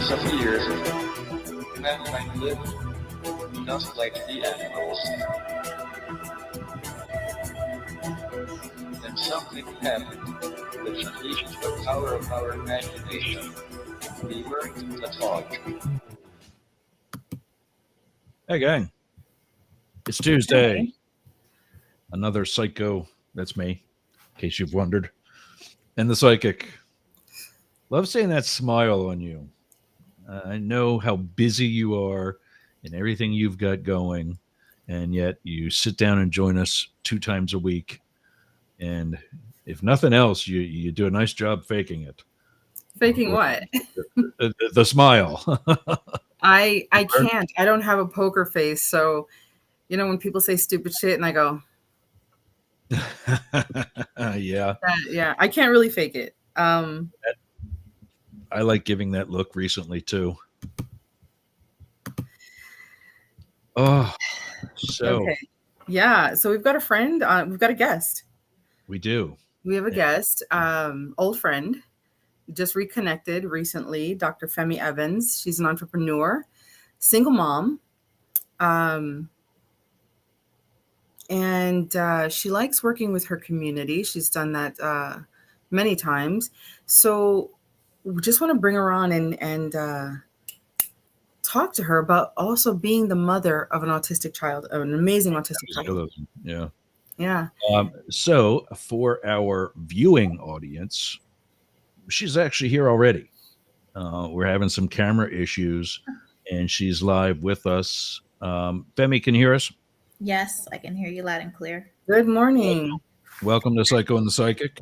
disappeared, mankind lived just like the animals. Then something happened which unleashed the power of our imagination. We learned to talk. Hey, gang. It's Tuesday. Another psycho. That's me, in case you've wondered. And the psychic. Love seeing that smile on you. I know how busy you are and everything you've got going, and yet you sit down and join us 2 times a week. And if nothing else, you do a nice job faking it. Faking what? The smile. I can't. I don't have a poker face. So, when people say stupid shit and I go, Yeah. yeah, I can't really fake it. I like giving that look recently too. Oh, so Okay. Yeah. So we've got a friend. We've got a guest. we do. We have a guest, old friend, just reconnected recently, Dr. Femmie Evans. She's an entrepreneur, single mom. And she likes working with her community. She's done that many times. So we just want to bring her on and talk to her about also being the mother of an autistic child, an amazing autistic child. Yeah. Yeah. So for our viewing audience, she's actually here already. We're having some camera issues, and she's live with us. Femmie, can you hear us? Yes, I can hear you loud and clear. Good morning. Welcome to Psycho and the Psychic.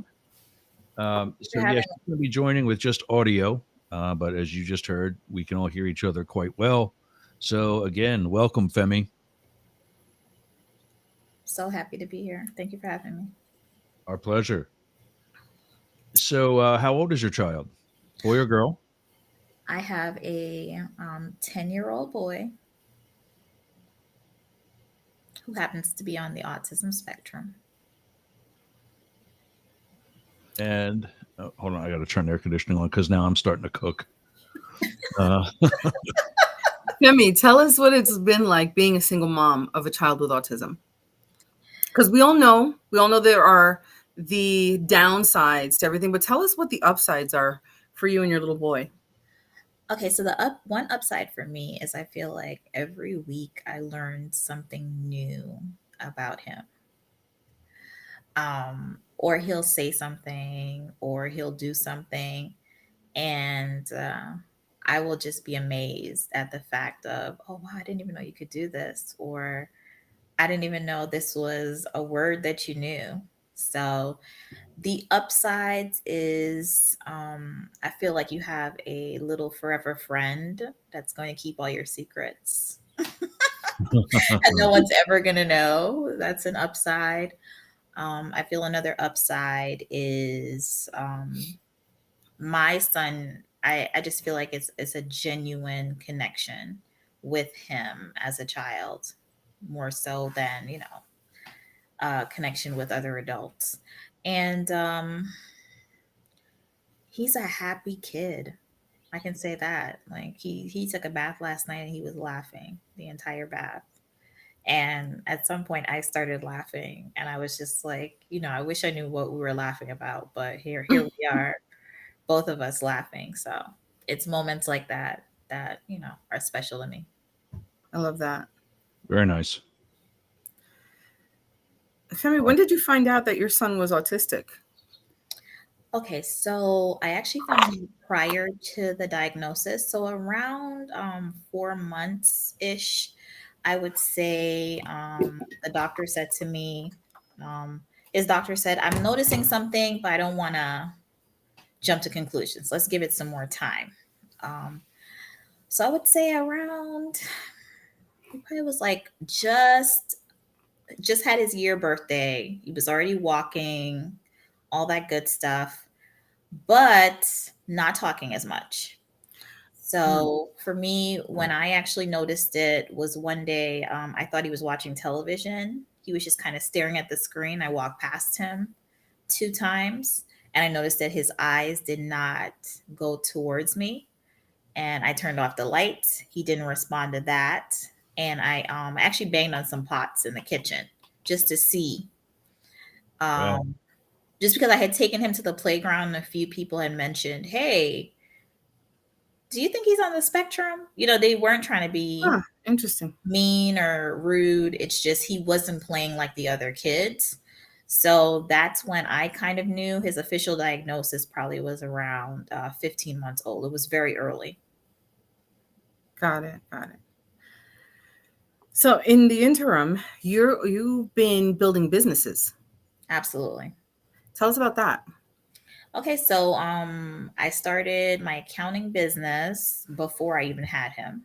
So yes, she's going to be joining with just audio, but as you just heard, we can all hear each other quite well. So again, welcome, Femmie. So happy to be here. Thank you for having me. Our pleasure. So how old is your child? Boy or girl? I have a 10-year-old boy who happens to be on the autism spectrum. And hold on, I got to turn the air conditioning on because now I'm starting to cook. Femmie, tell us what it's been like being a single mom of a child with autism. Because we all know there are the downsides to everything, but tell us what the upsides are for you and your little boy. Okay, so the one upside for me is I feel like every week I learned something new about him. Or he'll say something or he'll do something, and I will just be amazed at the fact of, oh wow, I didn't even know you could do this, or I didn't even know this was a word that you knew. So the upsides is I feel like you have a little forever friend that's going to keep all your secrets. And no one's ever going to know. That's an upside. I feel another upside is my son. I just feel like it's a genuine connection with him as a child, more so than connection with other adults. And he's a happy kid. I can say that. Like he took a bath last night and he was laughing the entire bath. And at some point I started laughing and I was just like, I wish I knew what we were laughing about, but here we are, both of us laughing. So it's moments like that are special to me. I love that. Very nice. Femmie, when did you find out that your son was autistic? Okay, so I actually found him prior to the diagnosis. So around 4 months ish, I would say the doctor said to me, his doctor said, I'm noticing something, but I don't want to jump to conclusions. Let's give it some more time. So I would say around, he probably was like just had his year birthday. He was already walking, all that good stuff, but not talking as much. So for me, when I actually noticed it was one day, I thought he was watching television. He was just kind of staring at the screen. I walked past him 2 times and I noticed that his eyes did not go towards me. and I turned off the lights. He didn't respond to that. And I actually banged on some pots in the kitchen just to see. Wow. Um, just because I had taken him to the playground and a few people had mentioned, hey, do you think he's on the spectrum? They weren't trying to be Ah, interesting. mean or rude. It's just he wasn't playing like the other kids. So that's when I kind of knew his official diagnosis probably was around 15 months old. It was very early. Got it. Got it. So in the interim, you've been building businesses. Absolutely. Tell us about that. Okay, so I started my accounting business before I even had him.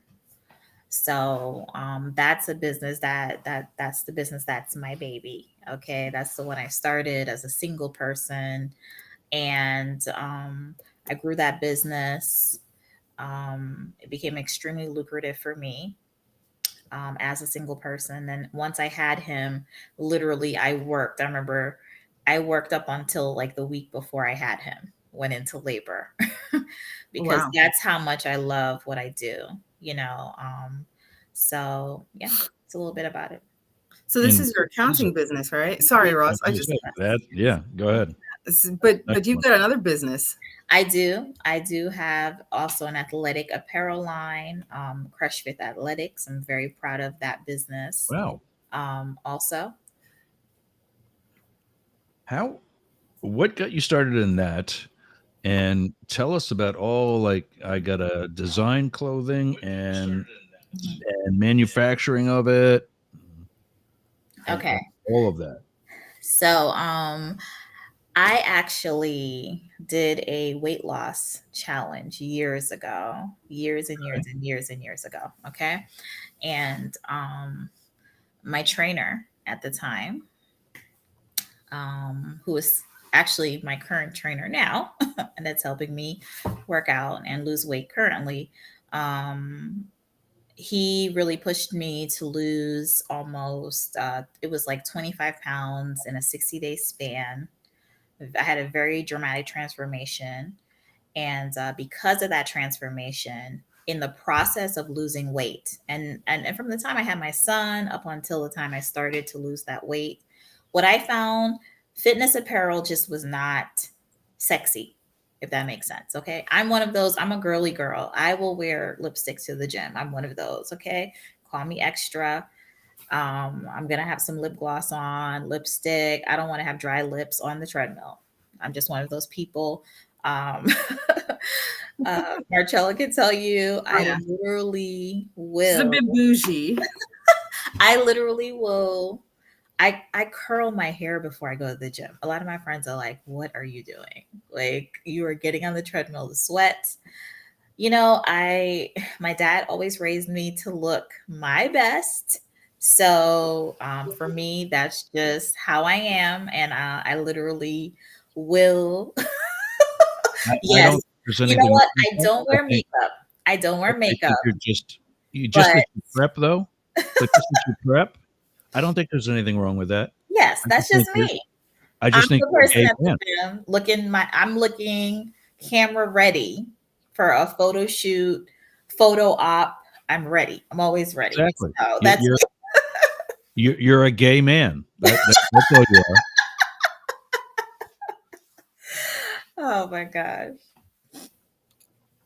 So that's a business that's the business that's my baby. Okay, that's the one I started as a single person, and I grew that business. It became extremely lucrative for me as a single person. Then once I had him, literally I worked. I remember I worked up until like the week before I had him, went into labor because Wow. that's how much I love what I do, you know. So yeah, it's a little bit about it. So this And is your accounting business, right? Sorry, Yes, Ross. I okay, just that, yeah, go ahead. but you've Excellent. got another business. I do. I do have also an athletic apparel line, Crush Fit Athletics. I'm very proud of that business. Wow. Also, How, what got you started in that? And tell us about all, like, I gotta design clothing mhm. and manufacturing of it Okay. and all of that. So, I actually did a weight loss challenge years ago, years and years Okay. and years and years ago. Okay. And my trainer at the time, who is actually my current trainer now, and that's helping me work out and lose weight currently, um, he really pushed me to lose almost, it was like 25 pounds in a 60-day span. I had a very dramatic transformation. And because of that transformation, in the process of losing weight, and from the time I had my son up until the time I started to lose that weight, what I found, fitness apparel just was not sexy, if that makes sense. Okay. I'm one of those, I'm a girly girl. I will wear lipstick to the gym. I'm one of those. Okay. Call me extra. I'm gonna have some lip gloss on, lipstick. I don't want to have dry lips on the treadmill. I'm just one of those people. Um, Marcella can tell you, Oh yeah. She's a bit bougie. I literally will. I curl my hair before I go to the gym. A lot of my friends are like, "What are you doing? Like you are getting on the treadmill to sweat." My dad always raised me to look my best. So for me, that's just how I am, and I literally will. I Yes, don't think there's you know anything what? wrong with I that. don't wear makeup. I don't wear I makeup, think you just but as you prep though, but just as you prep, I don't think there's anything wrong with that. yes, I that's just think just you're me. I I'm just think the you're a person gay at the man. gym I'm looking camera ready for a photo shoot, photo op. I'm ready. I'm always ready. Exactly. So You that's me. you're a gay man. That's all you are. Oh my gosh.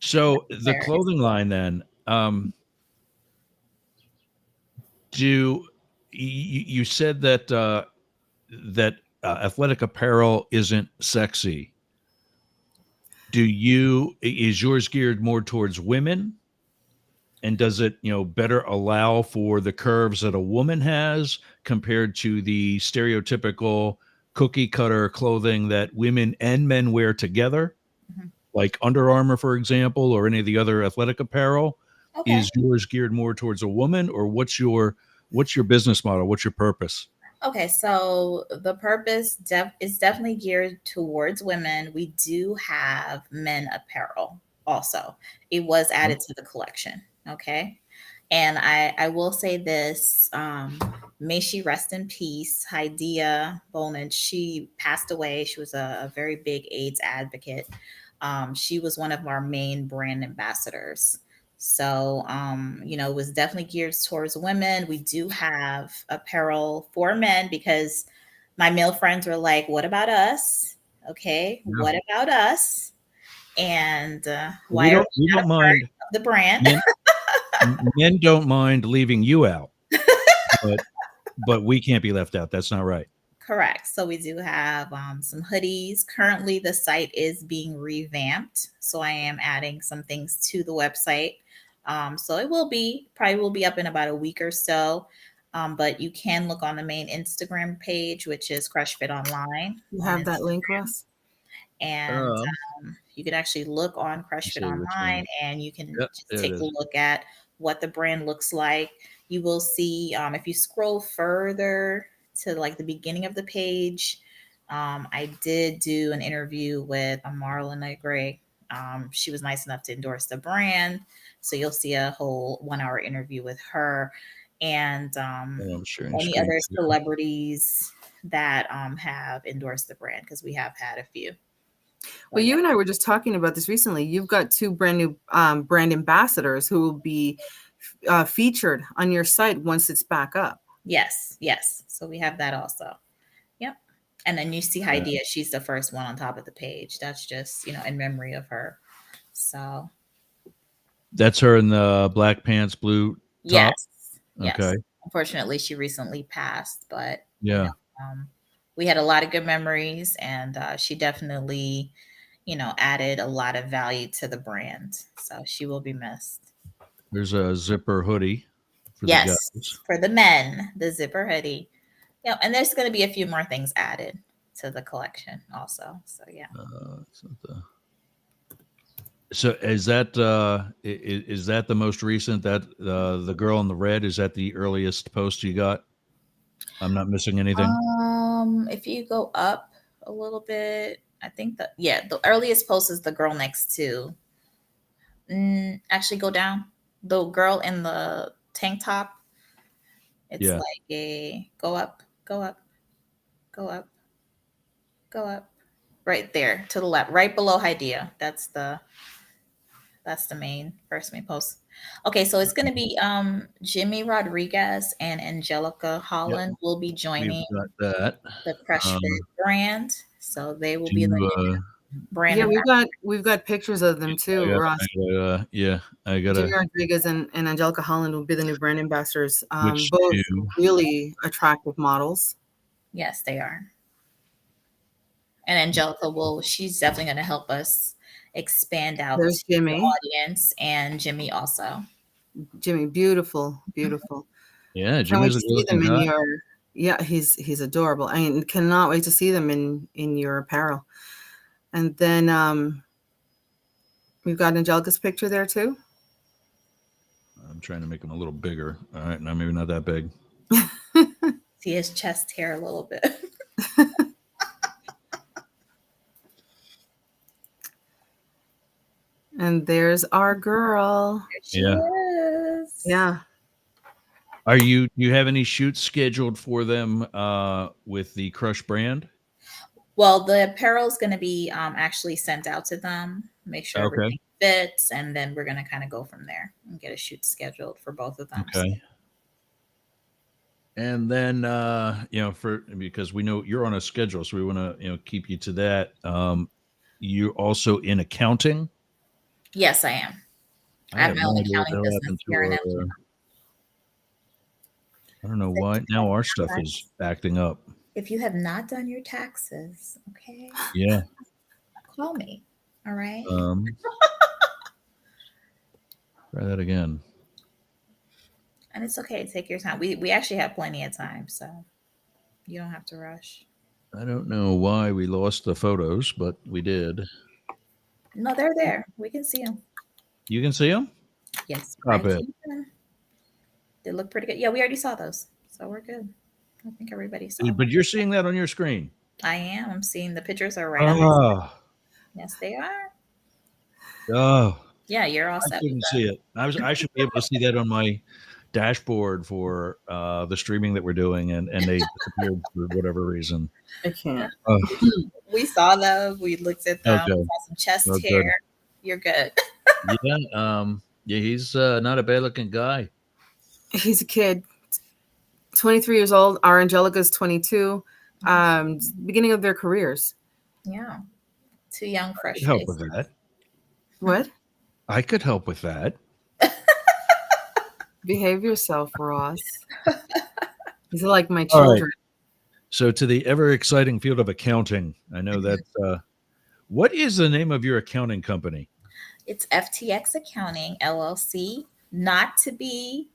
So the Hilarious. clothing line then, do you said that athletic apparel isn't sexy. Is yours geared more towards women? And does it, better allow for the curves that a woman has compared to the stereotypical cookie cutter clothing that women and men wear together, Mhm. like Under Armour, for example, or any of the other athletic apparel? Okay. Is yours geared more towards a woman, or what's your business model? What's your purpose? Okay, so the purpose is definitely geared towards women. We do have men apparel also. It was Mhm. added to the collection. Okay. And I will say this, may she rest in peace. Hydea Bowman, she passed away. She was a very big AIDS advocate. She was one of our main brand ambassadors. So, it was definitely geared towards women. We do have apparel for men because my male friends were like, what about us? Okay, Yeah. what about us? And We why are don't we we not don't a part mind of the brand? men. Men don't mind leaving you out, but we can't be left out. That's not right. Correct. So we do have some hoodies. Currently, the site is being revamped. So I am adding some things to the website. So it probably will be up in about a week or so. But you can look on the main Instagram page, which is Crush Fit Online You on have that Instagram. link, Russ? And you can actually look on Crush Let's Fit see which one. Online and you can Yep, just there it take a is. look at what the brand looks like. You will see if you scroll further to like the beginning of the page. I did do an interview with Marlon Gray. She was nice enough to endorse the brand. So you'll see a whole 1 hour interview with her and I'm sharing any screen other share. celebrities that have endorsed the brand because we have had a few. Well, you and I were just talking about this recently. You've got 2 brand new brand ambassadors who will be featured on your site once it's back up. Yes. So we have that also. Yep. And then you see Hydea. She's the first one on top of the page. That's just, in memory of her. So That's her in the black pants, blue top. yes. Yes. Okay. Unfortunately, she recently passed, but Yeah. we had a lot of good memories and she definitely, added a lot of value to the brand. So she will be missed. There's a zipper hoodie for the Yes. guys. For the men, the zipper hoodie. Yeah, and there's going to be a few more things added to the collection also. So yeah. So is that is that the most recent? That the girl in the red, is that the earliest post you got? I'm not missing anything. If you go up a little bit, I think the earliest post is the girl next to. Actually, go down. The girl in the tank top. It's like a go up, go up, go up, go up. Right there to the left, right below Hydea. That's the first main post. Okay, so it's gonna be Jimmy Rodriguez and Angelica Holland will be joining We've got that. the Crush Fit brand. So they will be Do, the brand. Yeah, we've got pictures of them too, Ross. I got Jimmy Rodriguez and Angelica Holland will be the new brand ambassadors. Which Both two? really attractive models. Yes, they are. And Angelica she's definitely going to help us expand out There's to the Jimmy. audience, and Jimmy also. Jimmy, beautiful. Yeah, Can't Jimmy's wait a to see them good-looking in guy. your. Yeah, he's adorable. I cannot wait to see them in your apparel. And then we've got Angelica's picture there too. I'm trying to make him a little bigger. All right, now maybe not that big. See his chest hair a little bit. And there's our girl. There she is. Yeah. You have any shoots scheduled for them with the Crush brand? Well, the apparel is going to be actually sent out to them. Make sure everything fits, and then we're going to kind of go from there and get a shoot scheduled for both of them. Okay. And then because we know you're on a schedule, so we want to keep you to that. You're also in accounting. Yes, I am. I have my own accounting business here in Atlanta. I don't know why now our stuff is acting up. If you have not done your taxes, okay? Yeah. Call me. All right. Try that again. And it's okay. Take your time. We actually have plenty of time, so you don't have to rush. I don't know why we lost the photos, but we did. No, they're there. We can see them. You can see them? Yes. Stop it. They look pretty good. Yeah, we already saw those, so we're good. I think everybody saw them. But you're seeing that on your screen. I am. I'm seeing the pictures are right on my screen. Yes, they are. Oh. Yeah, you're all set. I couldn't see it. I should be able to see that on my dashboard for the streaming that we're doing, and they disappeared for whatever reason. I can't. Oh, We saw them. We looked at them. We okay. saw some chest Oh, hair. good. You're good. Yeah, he's not a bad looking guy. He's a kid, 23 years old. Our Angelica's 22. Beginning of their careers. Yeah. Two young, I fresh could help with faces. that. What? I could help with that. Behave yourself, Ross. These are like my All right. children. So to the ever exciting field of accounting, I know that. What is the name of your accounting company? It's FTX Accounting LLC, not to be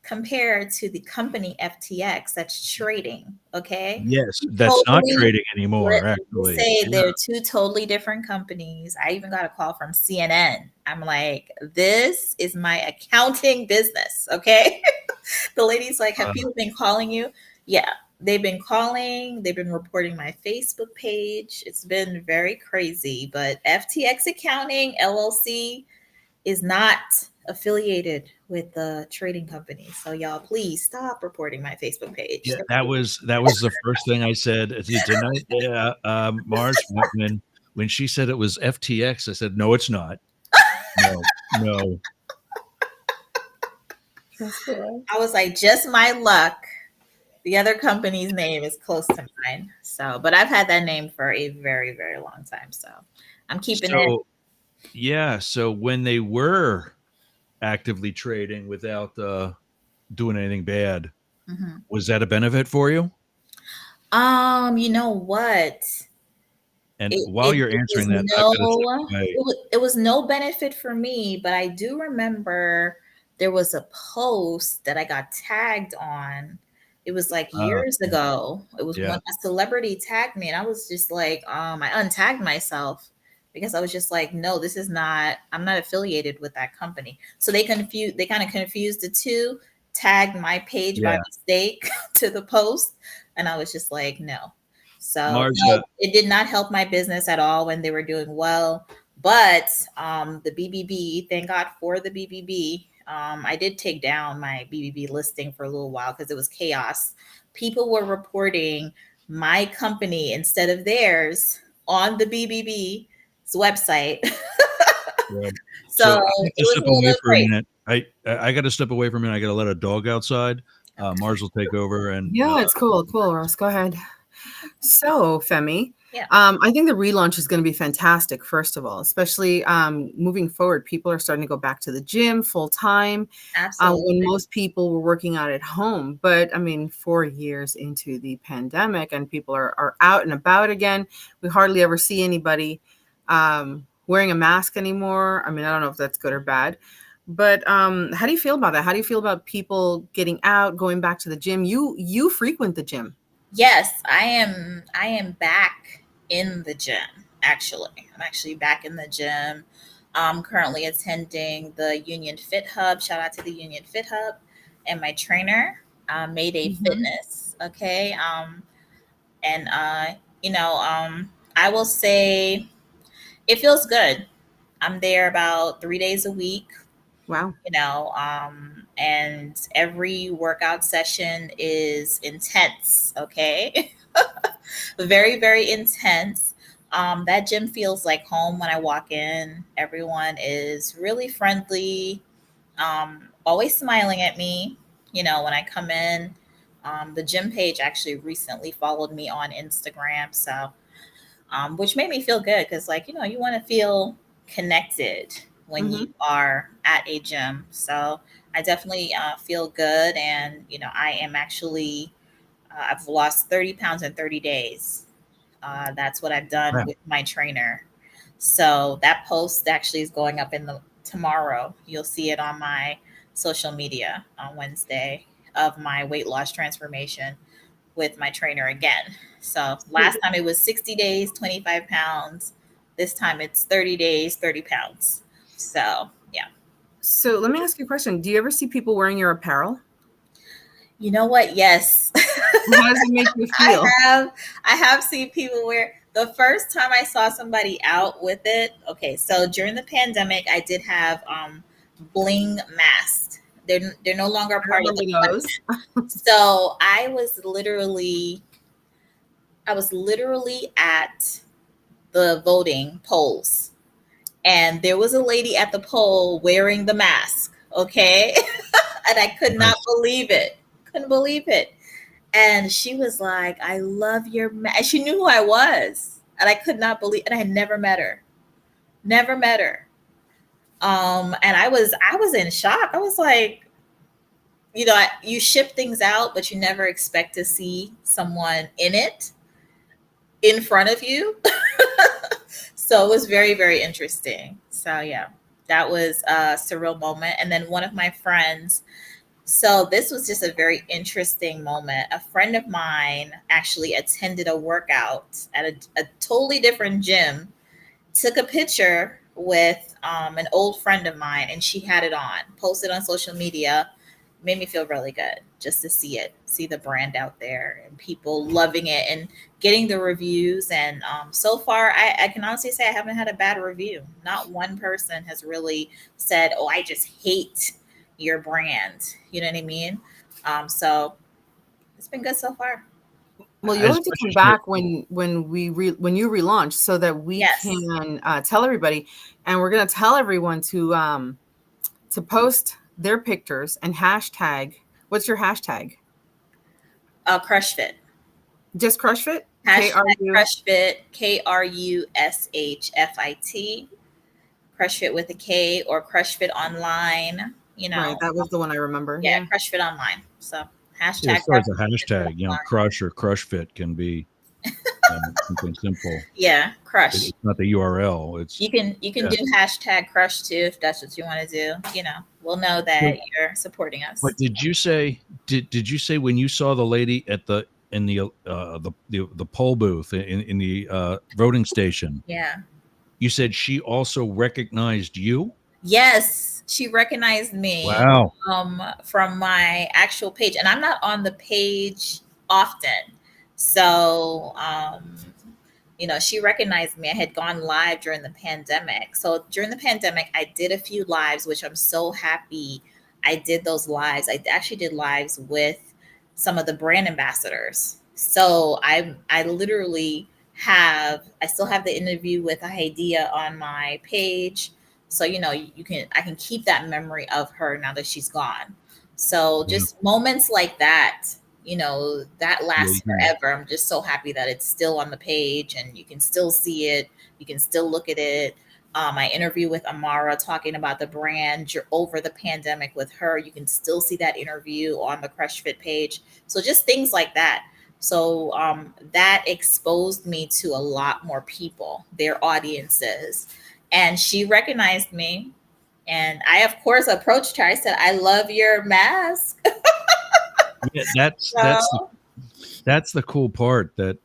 compared to the company FTX that's trading. Okay. Yes, that's not Totally trading anymore. Let me Actually, say Yeah. they're two totally different companies. I even got a call from CNN. I'm like, this is my accounting business. Okay. The lady's like, have people been calling you? Yeah, they've been calling. They've been reporting my Facebook page. It's been very crazy. But FTX Accounting LLC is not affiliated with the trading company. So y'all, please stop reporting my Facebook page. Yeah, that was the first thing I said tonight. Yeah, Mars, when she said it was FTX, I said no, it's not. No. I was like, just my luck. The other company's name is close to mine. So, but I've had that name for a very, very long time. So I'm keeping it. So yeah, so when they were actively trading without doing anything bad, Mhm. was that a benefit for you? You know what? And while you're answering that, I've got to step away. It was no benefit for me, but I do remember there was a post that I got tagged on. It was like years ago. It was when a celebrity tagged me, and I was just like, I untagged myself because I was just like, no, this is not, I'm not affiliated with that company. So they kind of confused the two, tagged my page by mistake to the post, and I was just like, no. So Mars, no, it did not help my business at all when they were doing well. But the BBB, thank God for the BBB. I did take down my BBB listing for a little while because it was chaos. People were reporting my company instead of theirs on the BBB's website. So I have to it was step a little away for a crazy. minute. I got to step away for a minute. I got to let a dog outside. Mars will take over, and Yeah, it's cool, Ross. Go ahead. So, Femmie, Yeah. I think the relaunch is going to be fantastic, first of all, especially moving forward. People are starting to go back to the gym full time Absolutely. when most people were working out at home. But I mean, 4 years into the pandemic and people are out and about again, we hardly ever see anybody wearing a mask anymore. I mean, I don't know if that's good or bad. But how do you feel about that? How do you feel about people getting out, going back to the gym? You frequent the gym. Yes, I am. I am back in the gym. Actually, I'm actually back in the gym. I'm currently attending the Union Fit Hub. Shout out to the Union Fit Hub and my trainer, Mayday Fitness. Okay, and I will say it feels good. I'm there about 3 days a week. Wow. And every workout session is intense. Okay. Very, very intense. That gym feels like home when I walk in. Everyone is really friendly, always smiling at me. When I come in, the gym page actually recently followed me on Instagram. So, which made me feel good because, you want to feel connected when you are at a gym. So, I definitely feel good. And, I am actually, I've lost 30 pounds in 30 days. That's what I've done Wow. with my trainer. So that post actually is going up tomorrow. You'll see it on my social media on Wednesday of my weight loss transformation with my trainer again. So last time it was 60 days, 25 pounds. This time it's 30 days, 30 pounds. So yeah. So let me ask you a question. Do you ever see people wearing your apparel? You know what? Yes. How does it make you feel? I have seen people wear. The first time I saw somebody out with it, okay, so during the pandemic, I did have bling masks. They're no longer a I part of the remember those. content. So I was literally at the voting polls, and there was a lady at the poll wearing the mask. Okay, and I could not Nice. believe it. Couldn't believe it. And she was like, "I love your mask." And she knew who I was, and I could not believe. And I had never met her. Never met her. And I was in shock. I was like, you ship things out, but you never expect to see someone in it in front of you. So it was very, very interesting. So yeah, that was a surreal moment. And then one of my friends, so this was just a very interesting moment. A friend of mine actually attended a workout at a totally different gym, took a picture with an old friend of mine, and she had it on, posted on social media. Made me feel really good just to see the brand out there and people loving it and getting the reviews. And so far, I can honestly say I haven't had a bad review. Not one person has really said, "Oh, I just hate your brand." You know what I mean? So it's been good so far. Well, you'll As have to much come as you're, back when you relaunch so that we Yes. can tell everybody, and we're gonna tell everyone to post their pictures and hashtag. What's your hashtag? Crush Fit. Just CrushFit. Hashtag KRU. Crush Fit, KRUSHFIT. Crush Fit with a K, or Crush Fit Online. Right, that was the one I remember. Yeah, Yeah. Crush Fit Online. So yeah, hashtag as far as Crush the Fit hashtag, Online. crush or crush fit can be something simple. Yeah, Crush. It's not the URL. It's You can yeah. do hashtag Crush too if that's what you want to do. We'll know that So, you're supporting us. but did you say when you saw the lady at the poll booth in the voting station, Yeah. you said she also recognized you? Yes, she recognized me Wow. from my actual page, and I'm not on the page often. So, she recognized me. I had gone live during the pandemic. So during the pandemic, I did a few lives, which I'm so happy I did those lives. I actually did lives with some of the brand ambassadors. So I literally I still have the interview with Idea on my page. So I can keep that memory of her now that she's gone. So Yeah. just moments like that, that Yeah, lasts forever. I'm just so happy that it's still on the page and you can still see it. You can still look at it. My interview with Amara talking about the brand over the pandemic with her, you can still see that interview on the Crush Fit page. So just things like that. So that exposed me to a lot more people, their audiences. And she recognized me. And I, of course, approached her. I said, "I love your mask." yeah. That's So, that's the cool part. That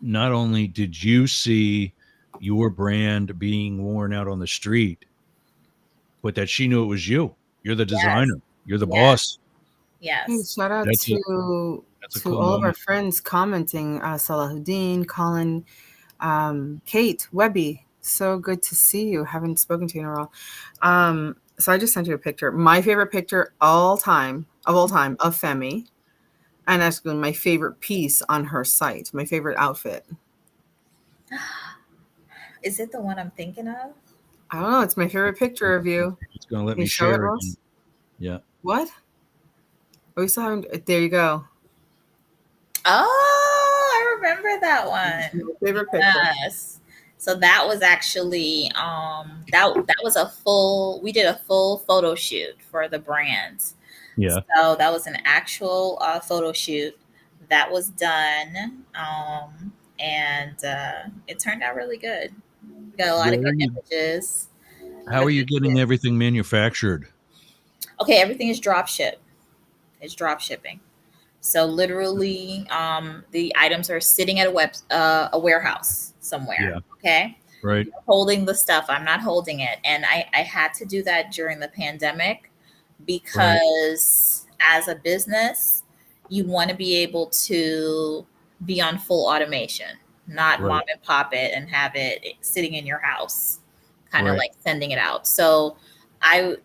not only did you see your brand being worn out on the street, but that she knew it was you. You're the yes, designer. You're the yes, boss. Hey, yes. shout out That's a that's a to cool all of our moment. friends commenting. Salahuddin, Colin, Kate, Webby. So good to see you. Haven't spoken to you in a while. So I just sent you a picture. My favorite picture all time of Femmie, and actually my favorite piece on her site. My favorite outfit. Is it the one I'm thinking of? I don't know. It's my favorite picture of you. It's going to let Can you me show it, share again. Ross? Yeah. What? Oh, we still haven't. There you go. Oh, I remember that one. My favorite picture. Yes. So that was actually that was we did a full photo shoot for the brands. Yeah. So that was an actual photo shoot that was done, and it turned out really good. We got a lot Where of are good you? images. How For are the you getting everything manufactured? Okay, everything is drop ship. It's drop shipping. So literally, the items are sitting at a warehouse somewhere. Yeah. Okay, Right. you're holding the stuff. I'm not holding it, and I had to do that during the pandemic Right. because as a business, you want to be able to be on full automation, not Right. mom and pop it and have it sitting in your house, kind of Right. like sending it out. So I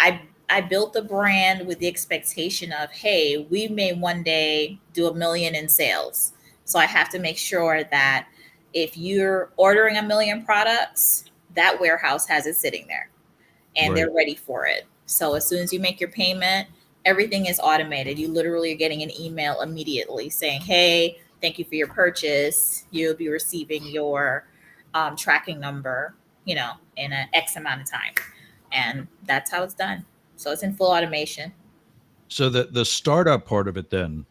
I I built the brand with the expectation of, hey, we may one day do 1 million in sales. So I have to make sure that if you're ordering 1 million products, that warehouse has it sitting there and Right. they're ready for it. So as soon as you make your payment, everything is automated. You literally are getting an email immediately saying, hey, thank you for your purchase. You'll be receiving your tracking number, in an X amount of time. And that's how it's done. So it's in full automation. So the startup part of it, then,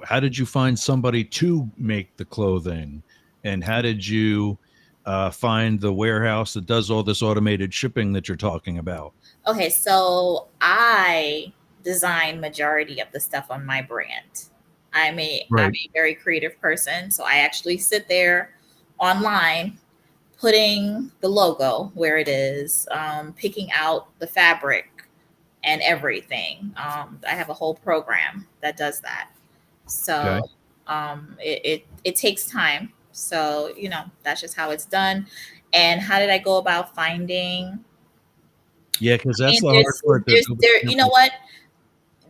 how did you find somebody to make the clothing, and how did you find the warehouse that does all this automated shipping that you're talking about? Okay, so I design majority of the stuff on my brand. I'm Right. a very creative person, so I actually sit there online putting the logo where it is, picking out the fabric and everything. I have a whole program that does that. Okay. So it takes time. So that's just how it's done. And how did I go about finding? Yeah, because I that's mean, the hard part. That nobody you know what?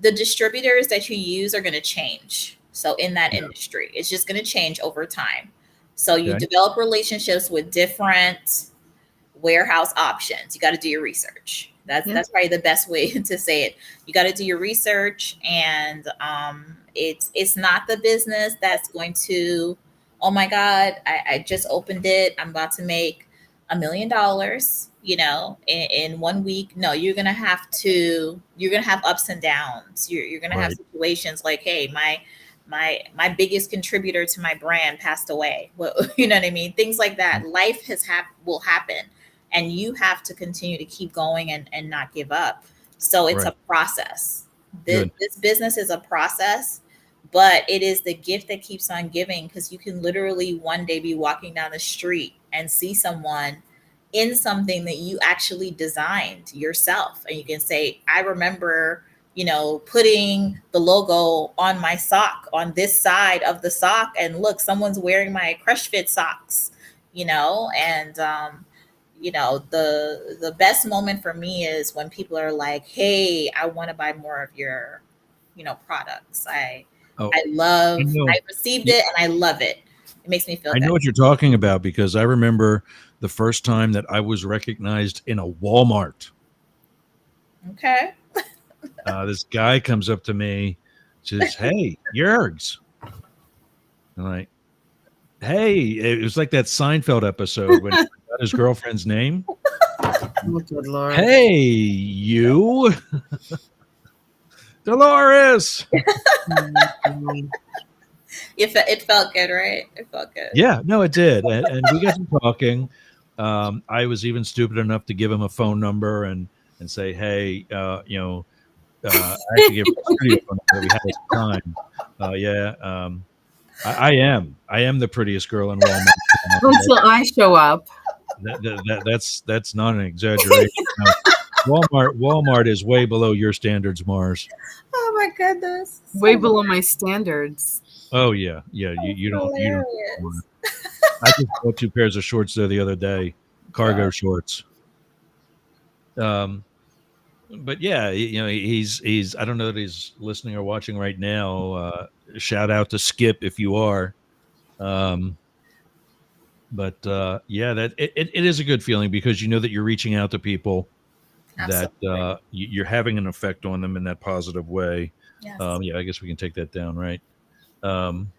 The distributors that you use are going to change. So in that Yeah. industry, it's just going to change over time. So you Okay. develop relationships with different warehouse options. You got to do your research. That's probably the best way to say it. You got to do your research, and it's not the business that's going to, oh my God, I just opened it. I'm about to make $1 million, in 1 week. No, you're gonna have ups and downs. You're gonna have Right. situations like, hey, my biggest contributor to my brand passed away. Well, you know what I mean? Things like that. Life will happen, and you have to continue to keep going and not give up. So it's Right. a process. This, Good. this business is a process, but it is the gift that keeps on giving, because you can literally one day be walking down the street and see someone in something that you actually designed yourself. And you can say, I remember, putting the logo on my sock on this side of the sock. And look, someone's wearing my crush fit socks, and the best moment for me is when people are like, hey, I want to buy more of your products. Oh, I received y- it and I love it. It makes me feel I know good. what you're talking about, because I remember the first time that I was recognized in a Walmart. Okay. This guy comes up to me, says, "Hey, Yergz." I'm like, "Hey," it was like that Seinfeld episode when he forgot his girlfriend's name. Oh, good Lord. "Hey, you, Dolores." Mhm. It felt good, right? It felt good. Yeah, no, it did, and we got to talking. I was even stupid enough to give him a phone number and say, "Hey, I have to give him a studio phone number that we had at the time." Yeah, I am the prettiest girl in Walmart. Until I show up. That's not an exaggeration. No. Walmart is way below your standards, Mars. Oh my goodness. Way below my standards. Oh yeah, yeah. You don't. Hilarious. I just bought 2 pairs of shorts there the other day, cargo shorts. But yeah, he's. I don't know that he's listening or watching right now. Shout out to Skip if you are. Um, but yeah, that it is a good feeling, because you know that you're reaching out to people, that Absolutely. you're having an effect on them in that positive way. Yes. Yeah, I guess we can take that down, right? Um,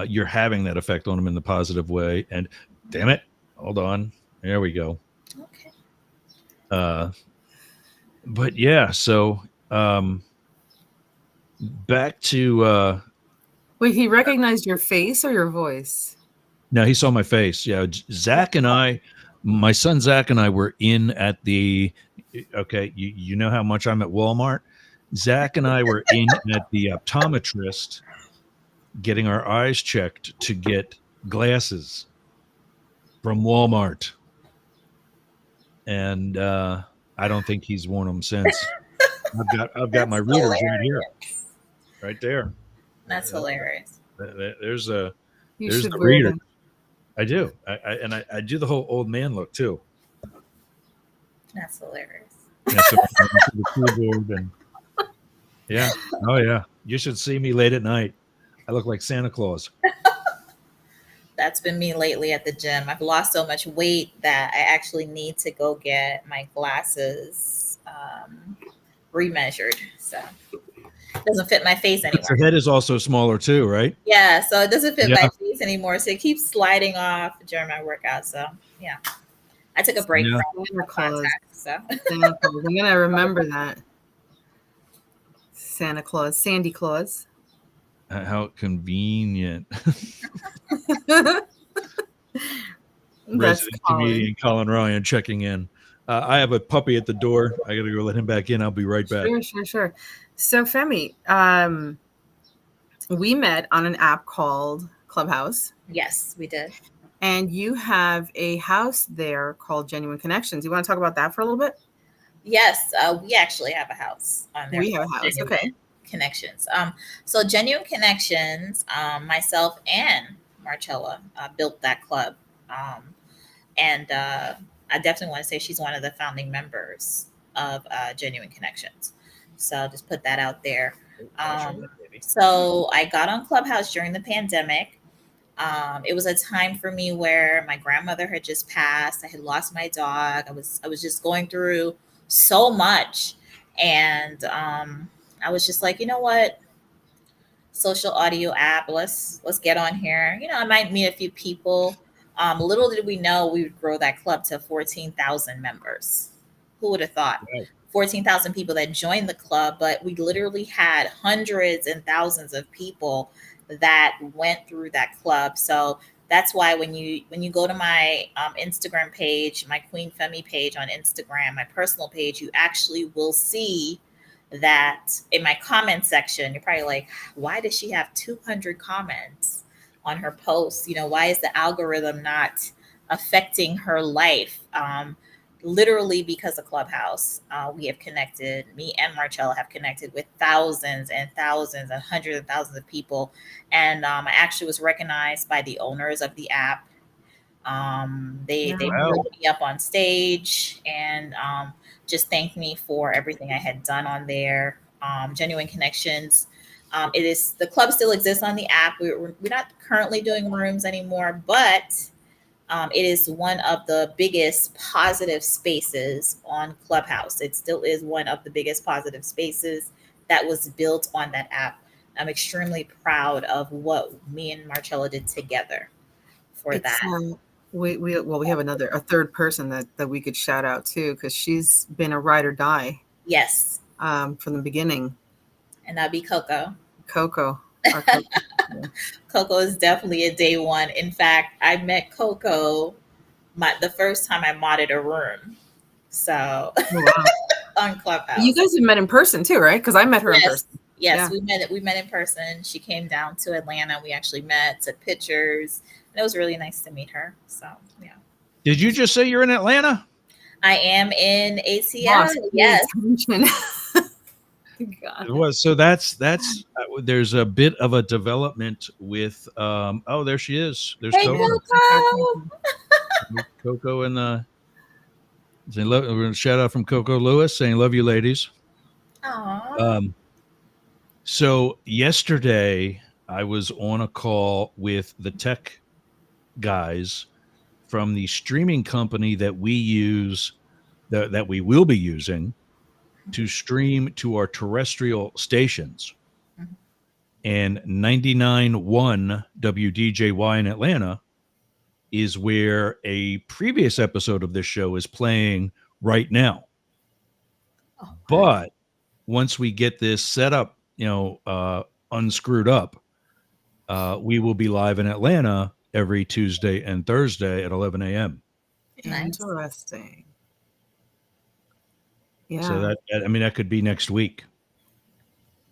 you're having that effect on them in the positive way, and damn it, hold on, there we go. Okay. Uh, but yeah, so back to Wait, he recognized your face or your voice? now he saw my face. Yeah, Zach and I, my son Zach and I were in at the. Okay, you know how much I'm at Walmart. Zach and I were in at the optometrist getting our eyes checked to get glasses from Walmart, and I don't think he's worn them since. I've got my That's readers right here, hilarious. right there. That's hilarious. There's You there's should the wear reader. them. I do, and I do the whole old man look too. That's hilarious. So I'm going to the keyboard and yeah. Oh yeah. You should see me late at night. I look like Santa Claus. That's been me lately at the gym. I've lost so much weight that I actually need to go get my glasses remeasured. So it doesn't fit my face anymore. Your head is also smaller too, right? Yeah, so it doesn't fit Yeah. my face anymore. So it keeps sliding off during my workout. So yeah, I took a break Yeah. from Santa Claus. contacts. So Santa Claus. I'm gonna remember that. Santa Claus, Sandy Claus. How convenient. That's Resident Colin. comedian Colin Ryan checking in. I have a puppy at the door. I got to go let him back in. I'll be right back. Sure. So, Femmie, we met on an app called Clubhouse, yes, we did. and you have a house there called Genuine Connections. You want to talk about that for a little bit? Yes, we actually have a house on there. We have a house. Genuine Okay. Connections. So Genuine Connections, myself and Marcella built that club. And I definitely want to say she's one of the founding members of Genuine Connections. So I'll just put that out there. So I got on Clubhouse during the pandemic. It was a time for me where my grandmother had just passed. I had lost my dog. I was just going through so much, and I was just like, you know what, social audio app. Let's get on here. I might meet a few people. Little did we know we would grow that club to 14,000 members. Who would have thought? Right. 14,000 people that joined the club, but we literally had hundreds and thousands of people that went through that club. So that's why when you go to my Instagram page, my Queen Femmie page on Instagram, my personal page, you actually will see that in my comment section. You're probably like, why does she have 200 comments on her posts? Why is the algorithm not affecting her life? Literally because of Clubhouse, we have connected, me and Marcella have connected with thousands and thousands and hundreds of thousands of people. And I actually was recognized by the owners of the app. They brought me up on stage and just thanked me for everything I had done on there. Genuine Connections. The club still exists on the app. We're not currently doing rooms anymore, but it is one of the biggest positive spaces on Clubhouse. It still is one of the biggest positive spaces that was built on that app. I'm extremely proud of what me and Marcella did together for that. We have a third person that we could shout out too, because she's been a ride or die. Yes. From the beginning. And that'd be Coco. Coco. Coco is definitely a day one. In fact, I met Coco the first time I modded a room. So on Clubhouse. You guys have met in person too, right? Because I met her in person. Yes, yeah. we met in person. She came down to Atlanta. We actually met, took pictures, and it was really nice to meet her. So yeah. Did you just say you're in Atlanta? I am in ATL. Yes. God. It was. So that's there's a bit of a development with there she is. There's Coco. Coco and shout out from Coco Lewis saying love you ladies. Aww. So yesterday I was on a call with the tech guys from the streaming company that we use that we will be using to stream to our terrestrial stations. Mm-hmm. And 99.1 WDJY in Atlanta is where a previous episode of this show is playing right now. Oh, wow. But once we get this set up, unscrewed up, we will be live in Atlanta every Tuesday and Thursday at 11 a.m. Interesting. Yeah. So that could be next week.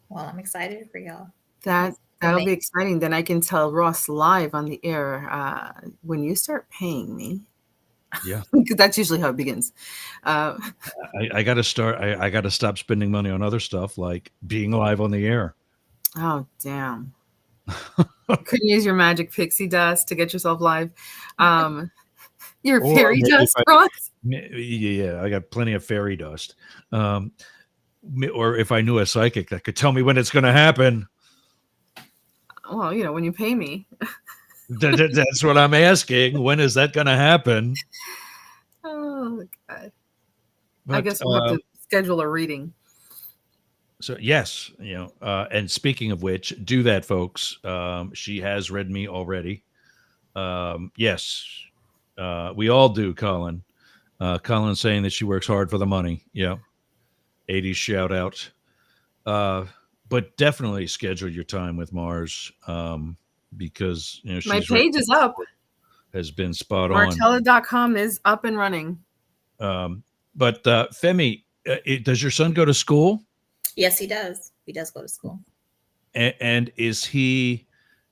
Well, I'm excited for y'all. That'll be exciting. Then I can tell Ross live on the air when you start paying me. Yeah, because that's usually how it begins. I got to start. I got to stop spending money on other stuff like being live on the air. Oh damn! Couldn't use your magic pixie dust to get yourself live. Your fairy dust, Ross. Yeah, I got plenty of fairy dust. Um, or if I knew a psychic that could tell me when it's going to happen. Well, when you pay me. That's what I'm asking. When is that going to happen? Oh God. I But guess we'll have to schedule a reading. so yes, and speaking of which, do that, folks. She has read me already. Yes, we all do, Colin. Colin's saying that she works hard for the money. Yeah, 80s shout out. But definitely schedule your time with Mars, because My she's page is up. has been spot on. Martella.com is up and running. But Femmie, does your son go to school? Yes, he does. He does go to school. And is he,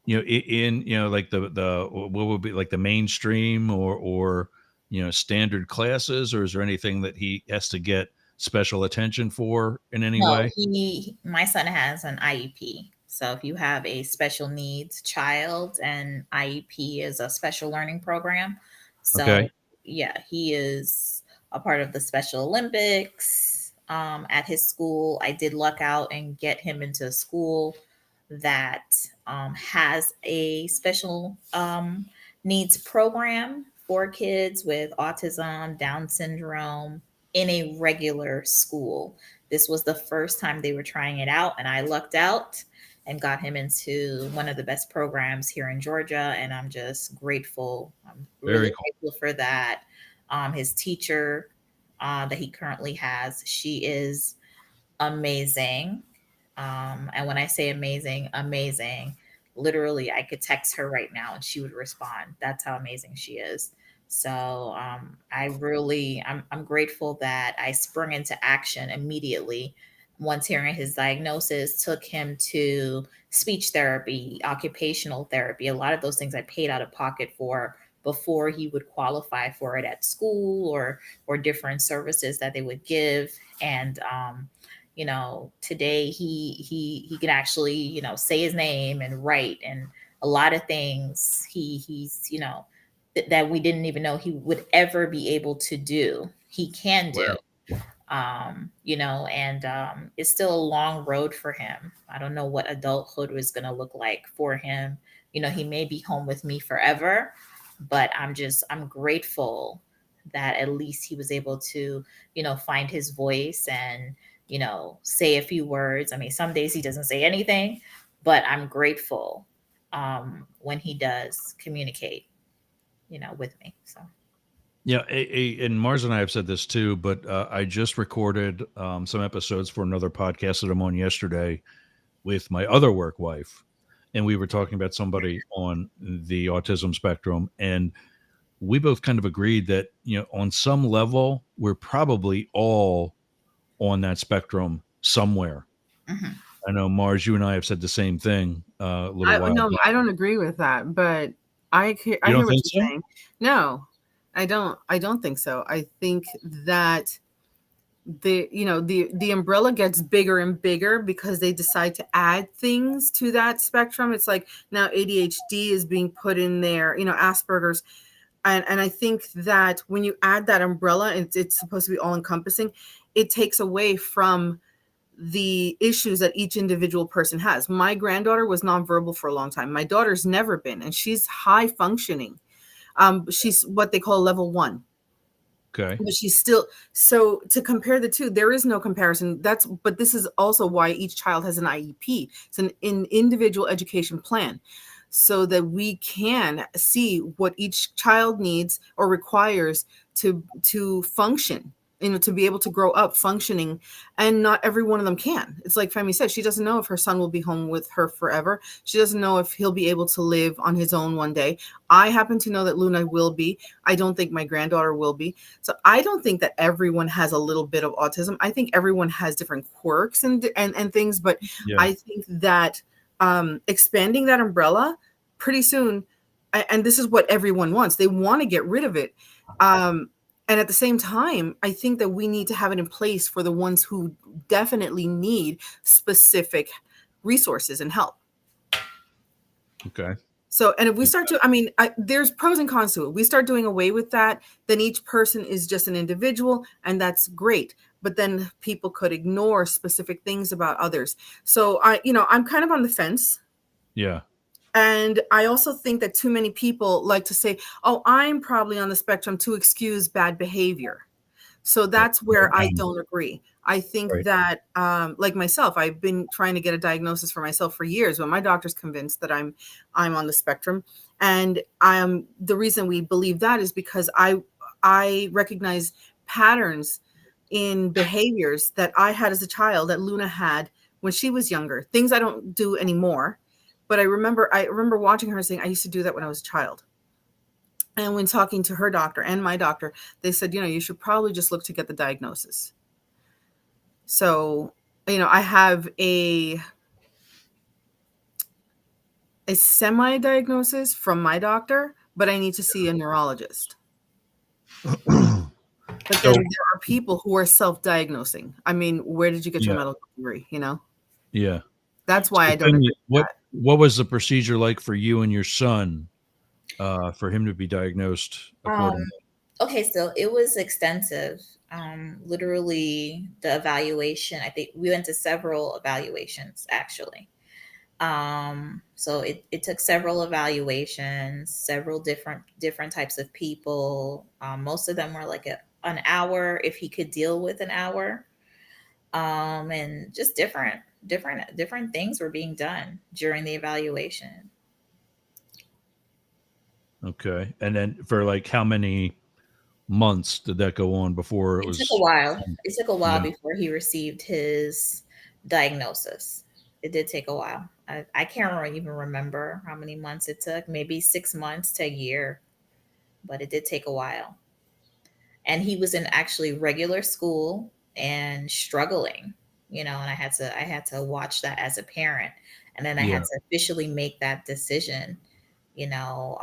in like the what would be like the mainstream or standard classes, or is there anything that he has to get special attention for in any No, way? my son has an IEP. So if you have a special needs child, and IEP is a special learning program. So Okay. yeah, he is a part of the Special Olympics at his school. I did luck out and get him into a school that has a special needs program for kids with autism, Down syndrome in a regular school. This was the first time they were trying it out, and I lucked out and got him into one of the best programs here in Georgia. And I'm just grateful. I'm really Very cool. grateful for that. His teacher that he currently has, she is amazing. And when I say amazing, amazing, literally, I could text her right now and she would respond. That's how amazing she is. So I'm grateful that I sprung into action immediately once hearing his diagnosis, took him to speech therapy, occupational therapy, a lot of those things I paid out of pocket for before he would qualify for it at school, or different services that they would give. And today he can actually say his name and write, and a lot of things he's that we didn't even know he would ever be able to do, he can do. It's still a long road for him. I don't know what adulthood is going to look like for him. He may be home with me forever, but I'm grateful that at least he was able to find his voice and say a few words. I mean, some days he doesn't say anything, but I'm grateful when he does communicate with me. So Yeah, and Mars and I have said this too, but I just recorded some episodes for another podcast that I'm on yesterday with my other work wife, and we were talking about somebody on the autism spectrum, and we both kind of agreed that on some level we're probably all on that spectrum somewhere. mhm. I know, Mars, you and I have said the same thing a little while No, back. I don't agree with that, but I hear You don't what think you're so? saying. No, I don't. I don't think so. I think that the umbrella gets bigger and bigger because they decide to add things to that spectrum. It's like now ADHD is being put in there, Asperger's. And I think that when you add that umbrella, it's supposed to be all encompassing, it takes away from the issues that each individual person has. My granddaughter was nonverbal for a long time. My daughter's never been, and she's high functioning. She's what they call level 1. Okay. But she's still, so to compare the two, there is no comparison. But this is also why each child has an IEP. It's an individual education plan, so that we can see what each child needs or requires to function, to be able to grow up functioning. And not every one of them can. It's like Femmie said, she doesn't know if her son will be home with her forever. She doesn't know if he'll be able to live on his own one day. I happen to know that Luna will be. I don't think my granddaughter will be. So I don't think that everyone has a little bit of autism. I think everyone has different quirks and things. But Yeah. I think that expanding that umbrella pretty soon, and this is what everyone wants. They want to get rid of it. And at the same time, I think that we need to have it in place for the ones who definitely need specific resources and help. Okay. So, and if we start to, there's pros and cons to it. We start doing away with that, then each person is just an individual, and that's great. But then people could ignore specific things about others. So I'm kind of on the fence. Yeah. And I also think that too many people like to say, oh, I'm probably on the spectrum, to excuse bad behavior. So that's where I don't agree. I think Right. that, like myself, I've been trying to get a diagnosis for myself for years, but my doctor's convinced that I'm on the spectrum. And the reason we believe that is because I recognize patterns in behaviors that I had as a child, that Luna had when she was younger, things I don't do anymore. But I remember watching her saying, I used to do that when I was a child. And when talking to her doctor and my doctor, they said, you should probably just look to get the diagnosis. So, I have a semi-diagnosis from my doctor, but I need to see a neurologist. But then there are people who are self-diagnosing. I mean, where did you get your Yeah. medical degree? Yeah. That's why I don't Femmie, agree with that. what was the procedure like for you and your son, for him to be diagnosed accordingly? Okay, so it was extensive. Literally the evaluation, I think we went to several evaluations actually. So it took several evaluations, several different types of people. Most of them were like an hour, if he could deal with an hour. And just different things were being done during the evaluation. Okay. And then for like how many months did that go on before it It took a was? while. It took a while Yeah. before he received his diagnosis. It did take a while. I can't even remember how many months it took, maybe 6 months to a year, but it did take a while. And he was in actually regular school and struggling, and I had to watch that as a parent. And then I Yeah. had to officially make that decision, you know.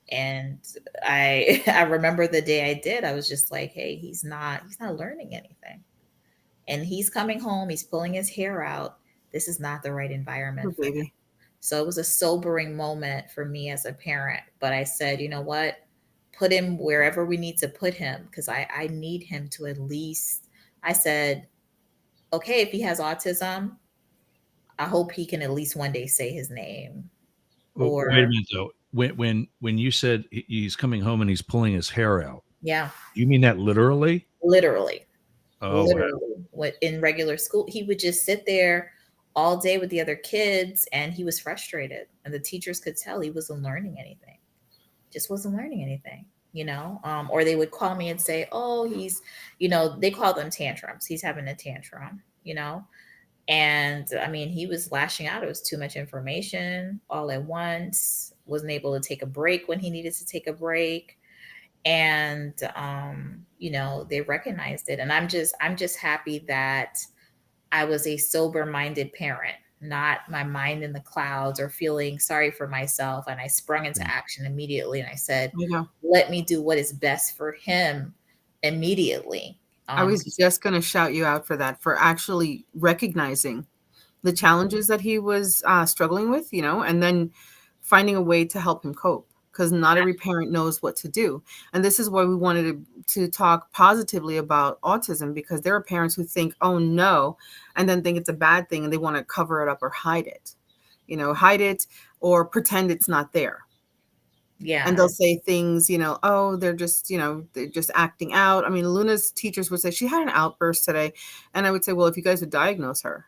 And I I remember the day I did, I was just like, hey, he's not learning anything. And he's coming home, he's pulling his hair out. This is not the right Oh, environment for him. baby. So it was a sobering moment for me as a parent. But I said, you know what? Put him wherever we need to put him, because I need him to at least, I said, okay, if he has autism, I hope he can at least one day say his name. Wait a Or, minute though. When you said he's coming home and he's pulling his hair out, yeah, you mean that literally? literally, Oh wow. literally. What in regular school, he would just sit there all day with the other kids and he was frustrated. And the teachers could tell he wasn't learning anything. Just wasn't learning anything. Or they would call me and say, oh, they call them tantrums. He's having a tantrum. And I mean, he was lashing out. It was too much information all at once, wasn't able to take a break when he needed to take a break. And, they recognized it. And I'm just happy that I was a sober minded parent, not my mind in the clouds or feeling sorry for myself. And I sprung into action immediately. And I said, let me do what is best for him immediately. I was just going to shout you out for that, for actually recognizing the challenges that he was struggling with, and then finding a way to help him cope, because not every parent knows what to do. And this is why we wanted to talk positively about autism, because there are parents who think, oh no, and then think it's a bad thing and they want to cover it up or hide it or pretend it's not there. Yeah. And they'll say things, oh, they're just acting out. I mean, Luna's teachers would say she had an outburst today. And I would say, well, if you guys would diagnose her,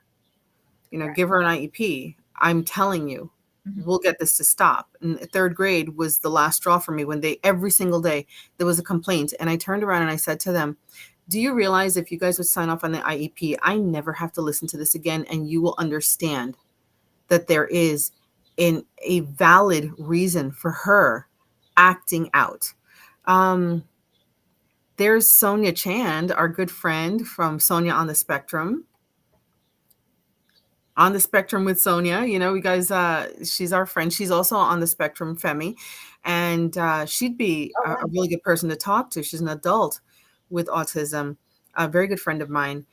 give her an IEP, I'm telling you, we'll get this to stop. And third grade was the last straw for me, when every single day there was a complaint. And I turned around and I said to them, do you realize if you guys would sign off on the IEP, I never have to listen to this again, and you will understand that there is a valid reason for her acting out. There's Sonia Chand, our good friend from Sonia on the Spectrum. On the Spectrum with Sonia, you guys, she's our friend. She's also on the spectrum, Femmie, and she'd be a really good person to talk to. She's an adult with autism, a very good friend of mine.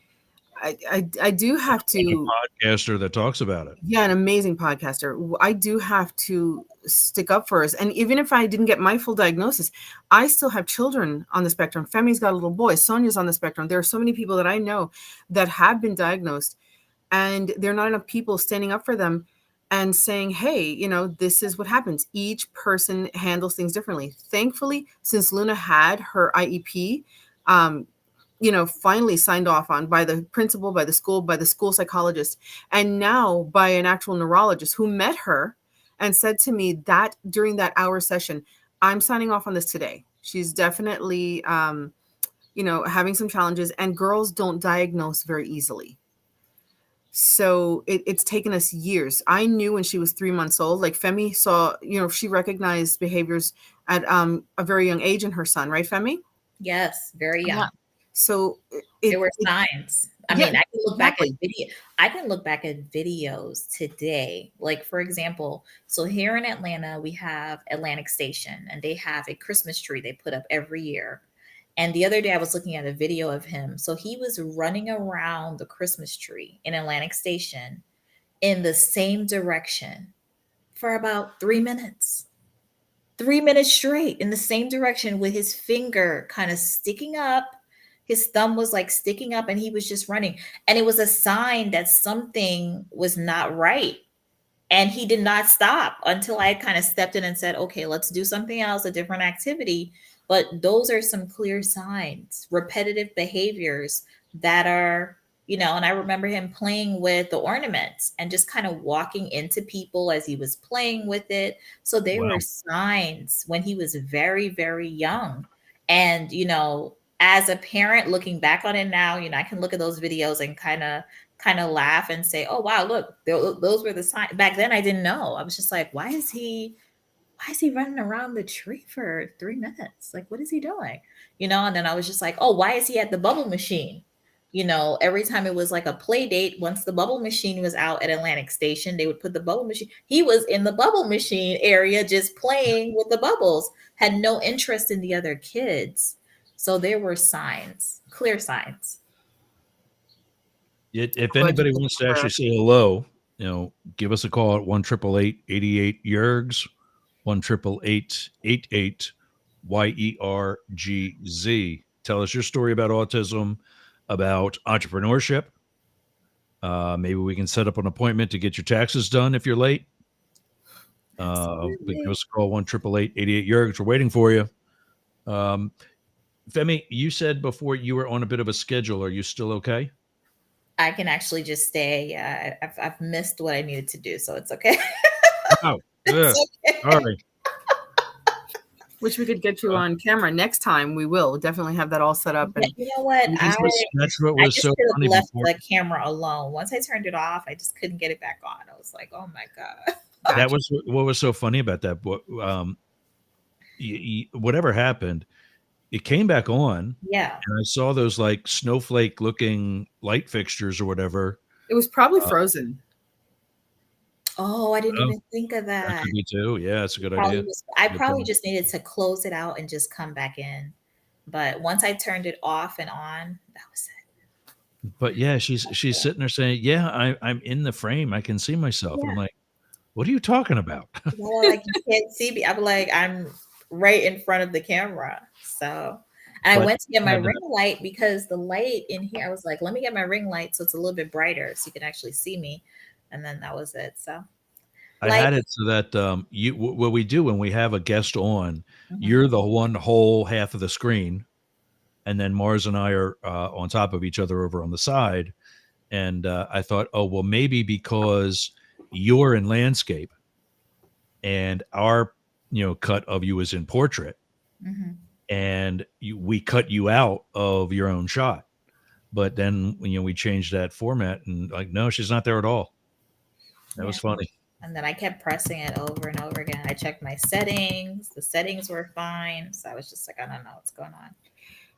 I do have And a to. podcaster that talks about it. Yeah, an amazing podcaster. I do have to stick up for us. And even if I didn't get my full diagnosis, I still have children on the spectrum. Femmie's got a little boy. Sonia's on the spectrum. There are so many people that I know that have been diagnosed, and there are not enough people standing up for them and saying, hey, this is what happens. Each person handles things differently. Thankfully, since Luna had her IEP, finally signed off on by the principal, by the school psychologist, and now by an actual neurologist who met her and said to me that during that hour session, I'm signing off on this today. She's definitely, having some challenges, and girls don't diagnose very easily. So it's taken us years. I knew when she was 3 months old, like Femmie saw, she recognized behaviors at a very young age in her son, right, Femmie? Yes, very young. Yeah. So There were signs. I yeah, mean, I can look back at exactly. I can look back at videos today. Like, for example, so here in Atlanta, we have Atlantic Station, and they have a Christmas tree they put up every year. And the other day I was looking at a video of him. So he was running around the Christmas tree in Atlantic Station in the same direction for about 3 minutes. 3 minutes straight in the same direction with his finger kind of sticking up. His thumb was like sticking up, and he was just running. And it was a sign that something was not right. And he did not stop until I kind of stepped in and said, okay, let's do something else, a different activity. But those are some clear signs, repetitive behaviors that are, and I remember him playing with the ornaments and just kind of walking into people as he was playing with it. So there Wow. were signs when he was very, very young. And, as a parent looking back on it now, I can look at those videos and kind of laugh and say, oh wow, look, those were the signs. Back then I didn't know. I was just like, why is he running around the tree for 3 minutes? Like, what is he doing? And then I was just like, oh, why is he at the bubble machine? Every time it was like a play date, once the bubble machine was out at Atlantic Station, they would put the bubble machine. He was in the bubble machine area just playing with the bubbles, had no interest in the other kids. So there were signs, clear signs. If Glad you anybody put wants that to actually correct. say hello, give us a call at 1-888-88 Yergz, 1-888-88 YERGZ. Tell us your story about autism, about entrepreneurship. Maybe we can set up an appointment to get your taxes done if you're late. But give Absolutely. us a call, 1-888-88 Yergz. We're waiting for you. Femmie, you said before you were on a bit of a schedule. Are you still okay? I can actually just stay. Yeah, I've missed what I needed to do, so it's okay. Wow. Yeah. It's okay. Sorry. Wish we could get you on camera next time. We will definitely have that all set up, Yeah, and you know what? we can I That's what I was just so could have funny left before. the camera alone. Once I turned it off, I just couldn't get it back on. I was like, oh my God. That gotcha. was what was so funny about that. Whatever happened, it came back on, Yeah. and I saw those like snowflake looking light fixtures or whatever. It was probably Uh, frozen. Oh, I didn't oh, even think of that that. could be too. Yeah, that's a good Probably idea. I Good probably point. just needed to close it out and just come back in. But once I turned it off and on, that was But yeah, she's it. sitting there saying, "Yeah, I'm in the frame. I can see myself." And I'm Yeah. like, "What are you talking about?" Well, like, you can't see me. I'm like, I'm right in front of the camera. So, and I But went to get my had ring that, light because the light in here, I was like, let me get my ring light so it's a little bit brighter so you can actually see me. And then that was it. So, I light. had it so that what we do when we have a guest on, Mhm. you're the one whole half of the screen, and then Mars and I are on top of each other over on the side. And I thought, oh well, maybe because you're in landscape and our cut of you is in portrait, Mhm. and we cut you out of your own shot. But then we changed that format, and like, no, she's not there at all. That Yeah. was funny. And then I kept pressing it over and over again. I checked my settings. The settings were fine. So I was just like, I don't know what's going on.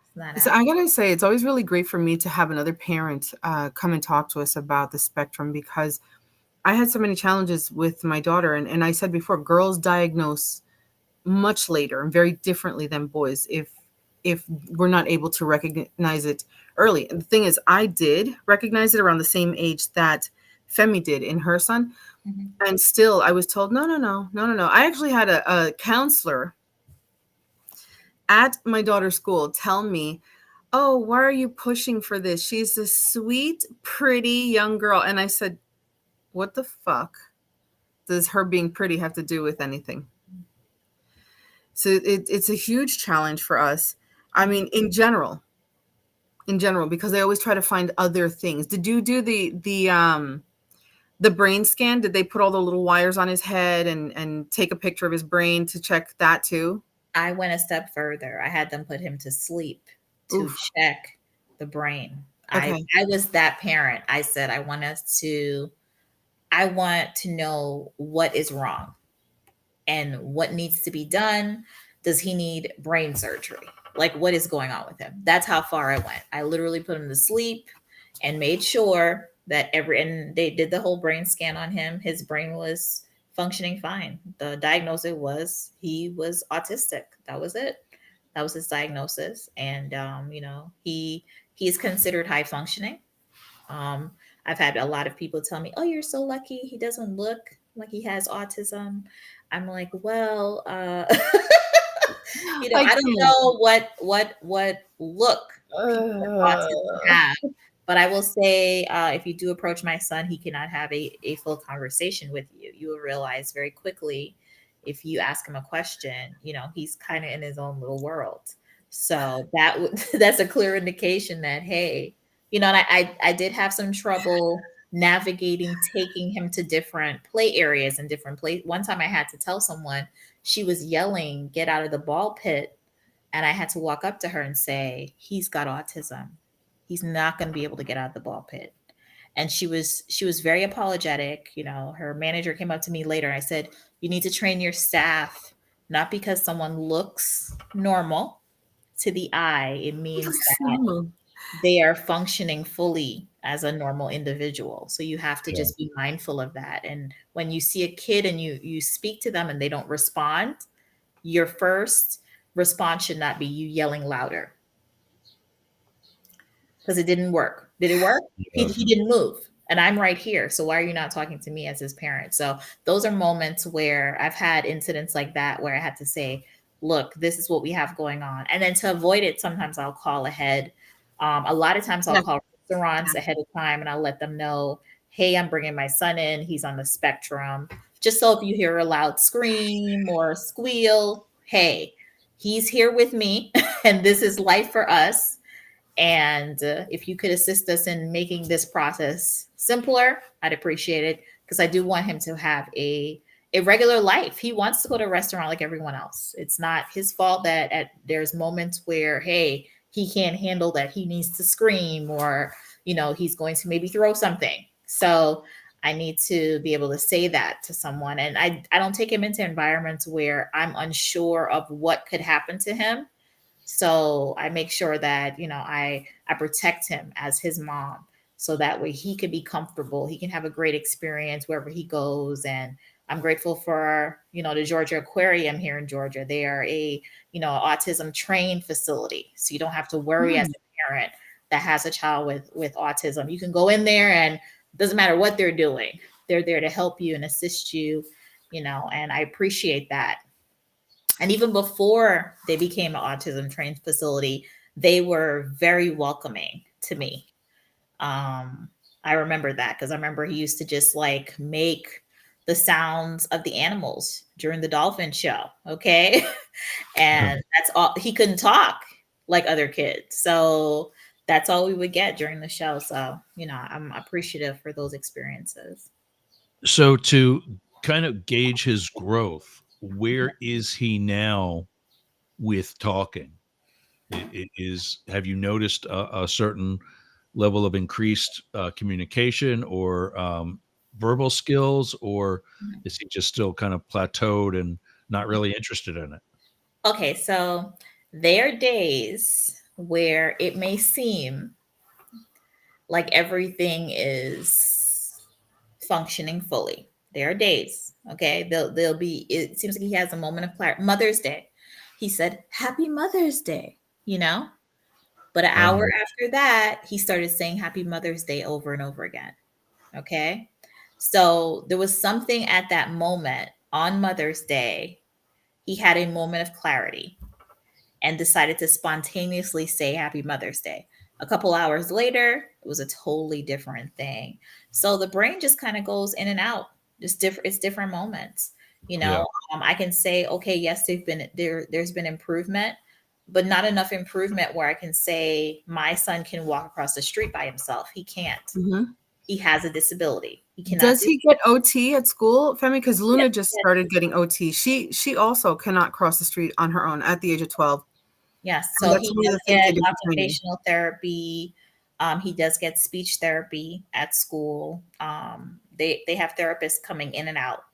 It's not So out. I gotta say, it's always really great for me to have another parent come and talk to us about the spectrum, because I had so many challenges with my daughter, and I said before, girls diagnose much later and very differently than boys. if we're not able to recognize it early. And the thing is, I did recognize it around the same age that Femmie did in her son. Mhm. And still I was told, no. I actually had a counselor at my daughter's school tell me, oh, why are you pushing for this? She's a sweet, pretty young girl. And I said, what the fuck does her being pretty have to do with anything? So it's a huge challenge for us. I mean, in general, because I always try to find other things. Did you do the brain scan? Did they put all the little wires on his head and take a picture of his brain to check that too? I went a step further. I had them put him to sleep to Oof. check the brain. Okay. I was that parent. I said, I want to know what is wrong and what needs to be done. Does he need brain surgery? Like, what is going on with him? That's how far I went. I literally put him to sleep and made sure that and they did the whole brain scan on him. His brain was functioning fine. The diagnosis was he was autistic. That was it. That was his diagnosis. And, he's considered high functioning. Um, I've had a lot of people tell me, "Oh, you're so lucky. He doesn't look like he has autism." I'm like, well, I don't know what look autism have, but I will say, if you do approach my son, he cannot have a full conversation with you. You will realize very quickly if you ask him a question, he's kind of in his own little world. So that's a clear indication that, hey, and I did have some trouble navigating taking him to different play areas and different play. One time I had to tell someone, she was yelling, "Get out of the ball pit." And I had to walk up to her and say, he's got autism. He's not going to be able to get out of the ball pit. And she was very apologetic. Her manager came up to me later and I said, you need to train your staff, not because someone looks normal to the eye. It means that they are functioning fully as a normal individual. So you have to just be mindful of that. And when you see a kid and you speak to them and they don't respond, your first response should not be you yelling louder, because it didn't work. Did it work? He didn't move. And I'm right here. So why are you not talking to me as his parent? So those are moments where I've had incidents like that where I had to say, look, this is what we have going on. And then to avoid it, sometimes I'll call ahead. A lot of times I'll call restaurants ahead of time and I'll let them know, hey, I'm bringing my son in. He's on the spectrum. Just so if you hear a loud scream or squeal, hey, he's here with me and this is life for us. And if you could assist us in making this process simpler, I'd appreciate it, because I do want him to have a regular life. He wants to go to a restaurant like everyone else. It's not his fault that there's moments where, hey, he can't handle that. He needs to scream or, he's going to maybe throw something. So I need to be able to say that to someone. And I don't take him into environments where I'm unsure of what could happen to him. So I make sure that, I protect him as his mom. So that way he can be comfortable. He can have a great experience wherever he goes. And I'm grateful for, the Georgia Aquarium here in Georgia. They are a, autism trained facility. So you don't have to worry as a parent that has a child with autism. You can go in there and it doesn't matter what they're doing. They're there to help you and assist you, and I appreciate that. And even before they became an autism trained facility, they were very welcoming to me. I remember that because I remember he used to just like make the sounds of the animals during the dolphin show. Okay. And that's all. He couldn't talk like other kids. So that's all we would get during the show. So, I'm appreciative for those experiences. So to kind of gauge his growth, where is he now with talking? Have you noticed a certain level of increased communication or verbal skills, or is he just still kind of plateaued and not really interested in it? Okay, so there are days where it may seem like everything is functioning fully. There are days, okay? They'll be, it seems like he has a moment of clarity. Mother's Day. He said, "Happy Mother's Day." you know? But an Wow. hour after that, he started saying Happy Mother's Day over and over again. Okay. So there was something at that moment on Mother's Day. He had a moment of clarity and decided to spontaneously say Happy Mother's Day. A couple hours later, it was a totally different thing. So the brain just kind of goes in and out. Just different. It's different moments. You Yeah. know, I can say, okay, yes, there's been improvement, but not enough improvement where I can say my son can walk across the street by himself. He can't. Mhm. He has a disability. He cannot Does do. he get OT at school, Femi? Because Yes, Luna just yes, started getting OT. She also cannot cross the street on her own at the age of 12. yes. And So that's he one of does the things they get do for training. occupational therapy. He does get speech therapy at school. They have therapists coming in and out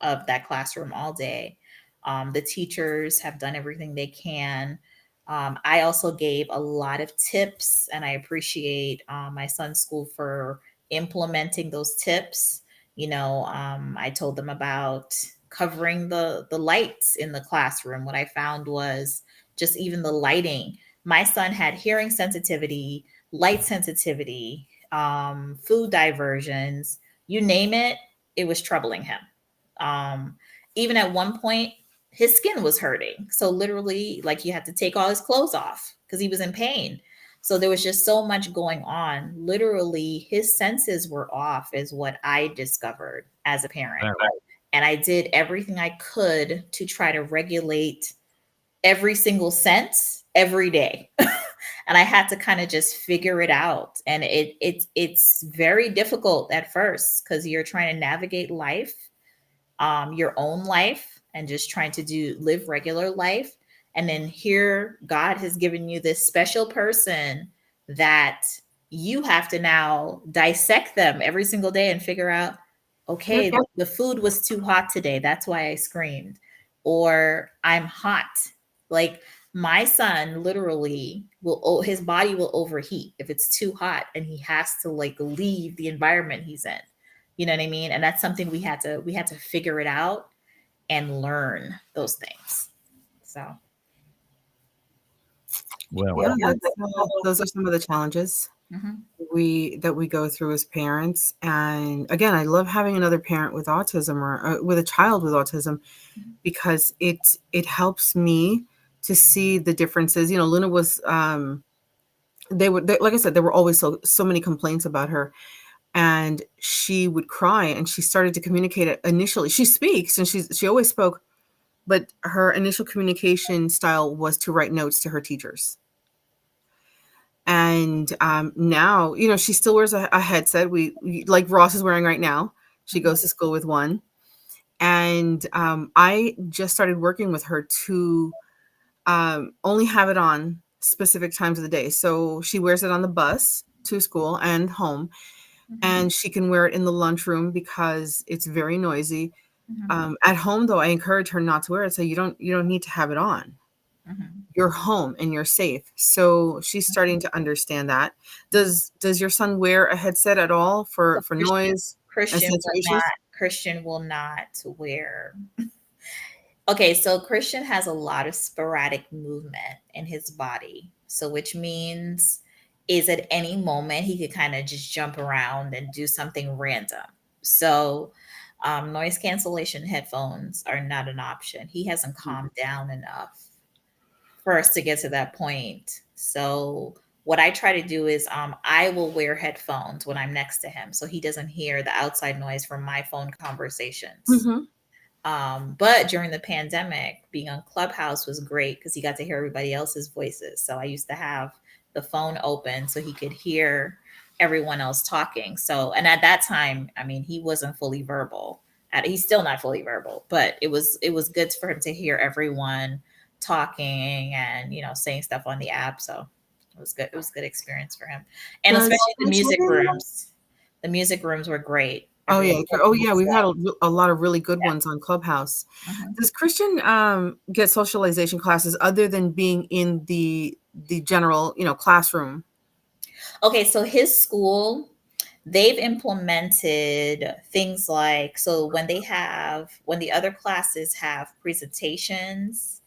of that classroom all day. The teachers have done everything they can. I also gave a lot of tips, and I appreciate my son's school for implementing those tips. I told them about covering the lights in the classroom. What I found was just even the lighting. My son had hearing sensitivity, light sensitivity, food diversions, you name it, it was troubling him. Um, Even at one point, his skin was hurting. So literally, like you had to take all his clothes off because he was in pain. So there was just so much going on. Literally, his senses were off, is what I discovered as a parent. Wow. And I did everything I could to try to regulate every single sense every day. And I had to kind of just figure it out. And it's very difficult at first because you're trying to navigate life, your own life, and just trying to live regular life. And then here, God has given you this special person that you have to now dissect them every single day and figure out, okay, the food was too hot today. That's why I screamed. Or I'm hot. Like my son literally his body will overheat if it's too hot and he has to like leave the environment he's in. You know what I mean? And that's something we had to figure it out and learn those things. So Well, Yeah, those are some of the challenges mhm. we go through as parents. And again, I love having another parent with autism or with a child with autism because it helps me to see the differences. Luna was like I said, there were always so many complaints about her, and she would cry, and she started to communicate it initially. She speaks, and she always spoke, but her initial communication style was to write notes to her teachers. And now, she still wears a headset. Like Ross is wearing right now. She goes to school with one. And I just started working with her to only have it on specific times of the day. So she wears it on the bus to school and home, and she can wear it in the lunchroom because it's very noisy. At home, though, I encourage her not to wear it. So you don't need to have it on. You're home and you're safe. So she's starting to understand that. Does your son wear a headset at all for noise and sensory issues? Christian will not wear. Okay, so Christian has a lot of sporadic movement in his body. So which means is at any moment he could kind of just jump around and do something random. So noise cancellation headphones are not an option. He hasn't calmed down enough for us to get to that point. So what I try to do is I will wear headphones when I'm next to him so he doesn't hear the outside noise from my phone conversations. Mhm. But during the pandemic, being on Clubhouse was great because he got to hear everybody else's voices. So I used to have the phone open so he could hear everyone else talking. So, and at that time, I mean, he wasn't fully verbal. He's still not fully verbal, but it was good for him to hear everyone talking and saying stuff on the app. So it was good. It was a good experience for him, and Does especially the music Christian- rooms. The music rooms were great. Oh yeah. Everyone- Oh yeah. We've had a lot of really good ones on Clubhouse. Mhm. Does Christian get socialization classes other than being in the general, classroom? Okay, so his school, they've implemented things like, so when the other classes have presentations,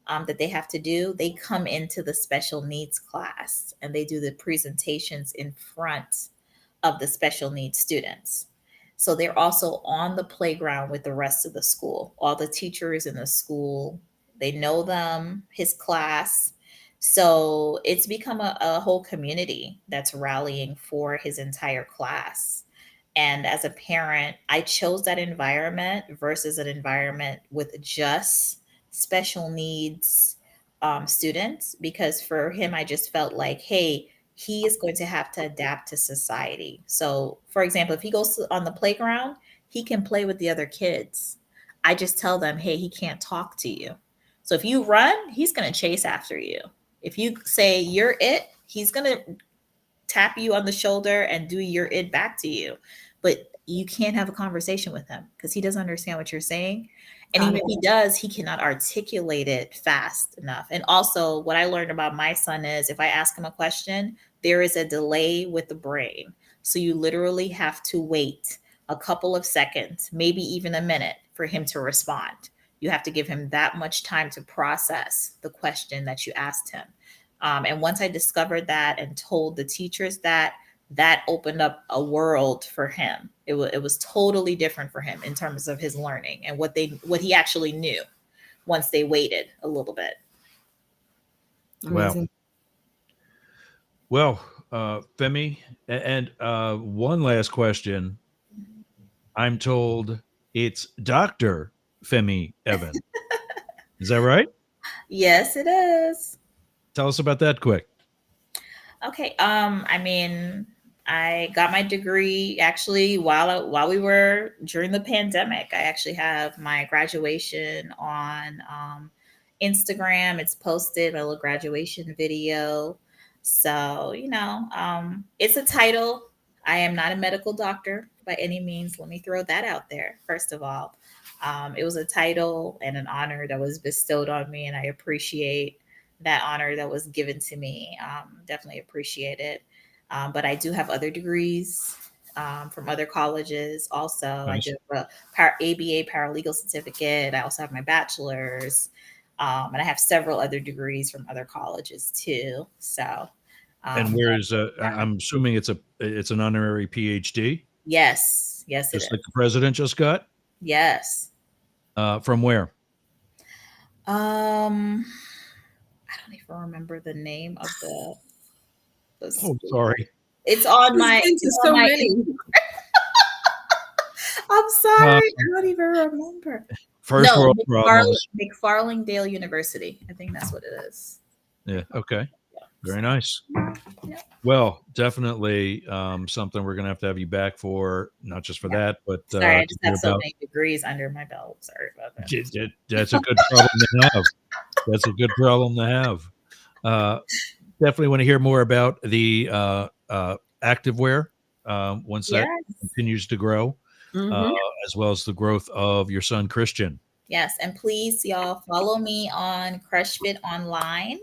that they have to do, they come into the special needs class and they do the presentations in front of the special needs students. So they're also on the playground with the rest of the school. All the teachers in the school, they know them, his class. So it's become a whole community that's rallying for his entire class. And as a parent, I chose that environment versus an environment with just special needs students, because for him, I just felt like, hey, he is going to have to adapt to society. So, for example, if he goes on the playground, he can play with the other kids. I just tell them, hey, he can't talk to you. So if you run, he's going to chase after you. If you say you're it, he's going to tap you on the shoulder and do your it back to you. But you can't have a conversation with him because he doesn't understand what you're saying. And even if he does, he cannot articulate it fast enough. And also, what I learned about my son is if I ask him a question, there is a delay with the brain. So you literally have to wait a couple of seconds, maybe even a minute, for him to respond. You have to give him that much time to process the question that you asked him. And once I discovered that and told the teachers that, that opened up a world for him. It was totally different for him in terms of his learning and what he actually knew once they waited a little bit. Amazing. Well, Femmie, and one last question. I'm told it's Dr. Femmie Evans. Is that right? Yes, it is. Tell us about that quick. Okay. I mean, I got my degree actually while we were during the pandemic. I actually have my graduation on Instagram. It's posted, my little graduation video. So, it's a title. I am not a medical doctor by any means. Let me throw that out there, first of all. It was a title and an honor that was bestowed on me, and I appreciate that honor that was given to me. Definitely appreciate it. But I do have other degrees from other colleges. Also, Nice. I do have a ABA paralegal certificate. I also have my bachelor's, and I have several other degrees from other colleges too. So, And where is? I'm assuming it's an honorary PhD. yes, it Just is. like the president just got. Yes. From where? I don't even remember the name of the Oh, school. sorry. It's on my. Been to so many. I'm sorry, I don't even remember. First No, world problems. McFarlandale University. I think that's what it is. Yeah. Okay. Very nice. Yeah. Well, definitely something we're going to have you back for, not just for that, but Sorry, I to just hear have so about. many degrees under my belt. Sorry about that. That's a good problem to have. That's a good problem to have. Definitely want to hear more about the activewear once that Yes. continues to grow, Mhm. as well as the growth of your son, Christian. Yes, and please, y'all, follow me on Crush Fit Online.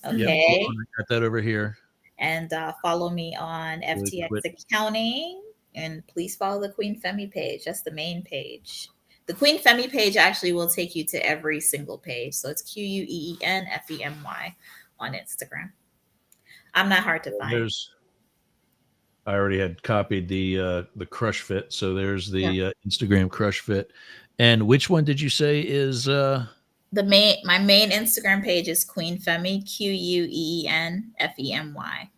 Yeah, Okay. hold on, I got that over here. And follow me on Really FTX quick. Accounting. And please follow the Queen Femmie page. That's the main page. The Queen Femmie page actually will take you to every single page. So it's QUEENFEMY on Instagram. I'm not hard to find. I already had copied the Crush Fit, so there's the Instagram Crush Fit. And which one did you say is? My main Instagram page is Queen Femmie, QUEENFEMY.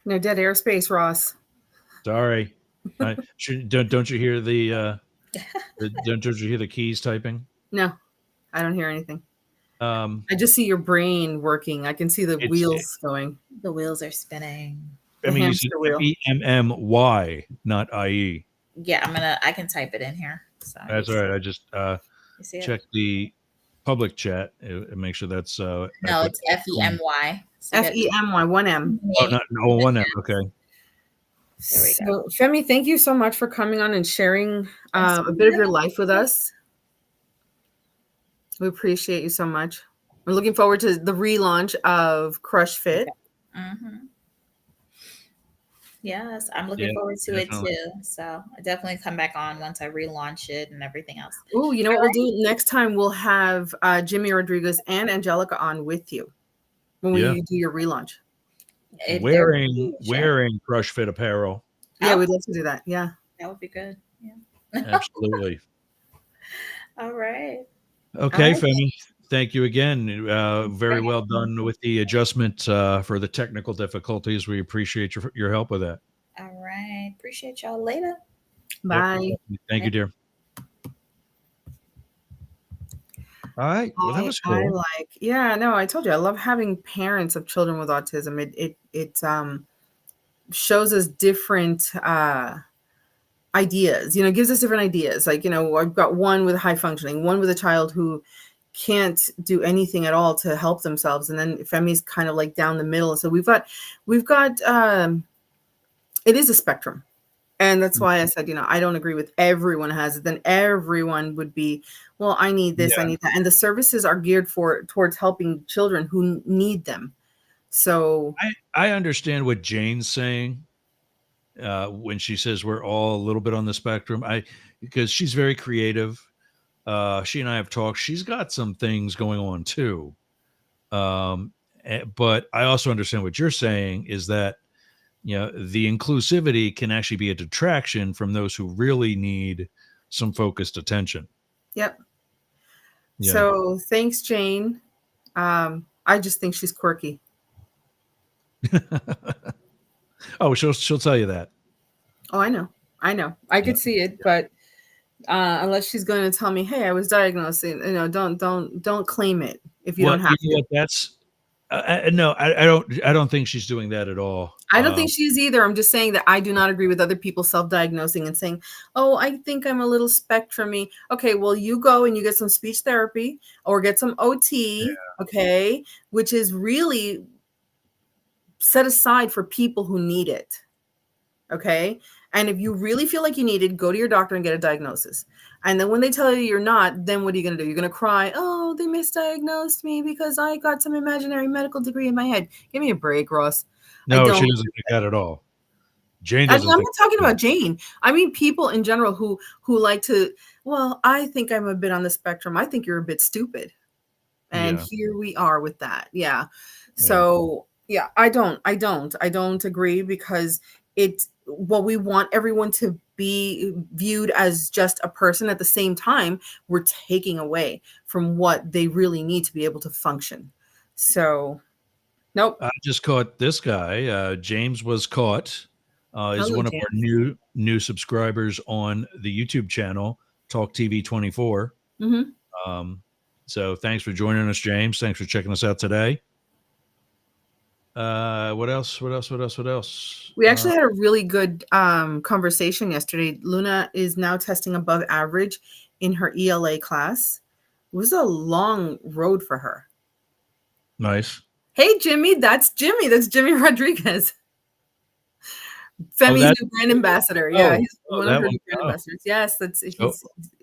No dead airspace, Ross. Sorry, don't you hear don't you hear the keys typing? No, I don't hear anything. I I just see your brain working. I can see the wheels going. The wheels are spinning. The you said hamster wheel. FEMMY, not IE. Yeah, I can type it in here. So That's all right. I just you see it? checked the public chat and make sure that's. No, it's FEMY. FEMY, one M. Oh, one M. Okay. There we So, Femmie, thank you so much for coming on and sharing Thanks a for bit of your having life with us. We appreciate you so much. We're looking forward to the relaunch of Crush Fit. Mm-hmm. Yes, I'm looking Yeah, forward to it definitely. too. So I definitely come back on once I relaunch it and everything else. Oh, you know All what we'll right. do next time? We'll have Jimmy Rodriguez and Angelica on with you when Yeah. we do your relaunch. If there would Wearing be, sure. wearing crush fit apparel. Yeah, Oh, we'd love to do that. Yeah. that would be good. Yeah. Absolutely. All right. All Okay, right. Femi. Thank you again. Thanks for Very well having done me. with the adjustment for the technical difficulties. We appreciate your help with that. All right. Appreciate y'all later. Yep. Bye. Thank you, dear. All right. Well, that was I cool. like, yeah, no, I told you I love having parents of children with autism. It shows us different ideas, you know, gives us different ideas. Like, you know, I've got one with high functioning, one with a child who can't do anything at all to help themselves. And then Femi's kind of like down the middle. So we've got it is a spectrum. And that's why I said, you know, I don't agree with everyone has it. Then everyone would be, well, I need this, I Yeah. need that. And the services are geared towards helping children who need them. So I understand what Jane's saying when she says we're all a little bit on the spectrum. Because she's very creative. She and I have talked. She's got some things going on too. But I also understand what you're saying is that the inclusivity can actually be a detraction from those who really need some focused attention. yep. Yeah. So thanks, Jane. I just think she's quirky. Oh, she'll tell you that. Oh, I know. I know. I Yeah. could see it, but unless she's going to tell me, "Hey, I was diagnosed," you know, don't claim it if you Well, don't you have know to. what? That's no, I don't think she's doing that at all. I don't think she is either. I'm just saying that I do not agree with other people self-diagnosing and saying, "Oh, I think I'm a little spectrumy." Okay, well, you go and you get some speech therapy or get some OT, okay, which is really set aside for people who need it. Okay. And if you really feel like you need it, go to your doctor and get a diagnosis. And then when they tell you you're not, then what are you going to do? You're going to cry, oh, they misdiagnosed me because I got some imaginary medical degree in my head. Give me a break, Ross. I No, she don't. doesn't think that at all. Jane I'm doesn't think not talking that at about Jane. I mean people in general who like to, well, I think I'm a bit on the spectrum. I think you're a bit stupid. all. And Yeah. here we are with that. Yeah. Yeah. So yeah, I don't agree because we want everyone to be viewed as just a person. At the same time, we're taking away from what they really need to be able to function. So nope. I just caught this guy. James was caught. Is Hello, one of our James. new subscribers on the YouTube channel, Talk TV 24. Hmm. So thanks for joining us, James. Thanks for checking us out today. What else? What else? What else? What else? We actually had a really good conversation yesterday. Luna is now testing above average in her ELA class. It was a long road for her. Nice. Hey, Jimmy, that's Jimmy. That's Jimmy Rodriguez. Femi's That new brand ambassador. Yeah, he's one of that her one. new brand Oh, ambassadors. Yes, he's so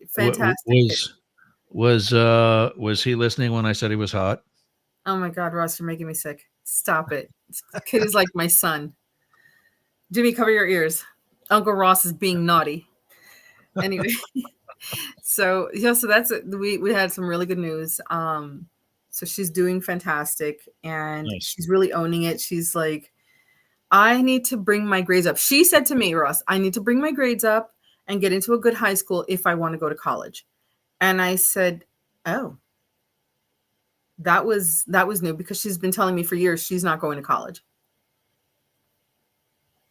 fantastic. was he listening when I said he was hot? Oh my God, Ross, you're making me sick. Stop it. This kid is like my son. Jimmy, cover your ears. Uncle Ross is being naughty. Anyway, so yeah, so that's it. We had some really good news. So she's doing fantastic and Nice. she's really owning it. She's like, I need to bring my grades up. She said to me, Ross, I need to bring my grades up and get into a good high school if I want to go to college. And I said, oh, that was new because she's been telling me for years she's not going to college.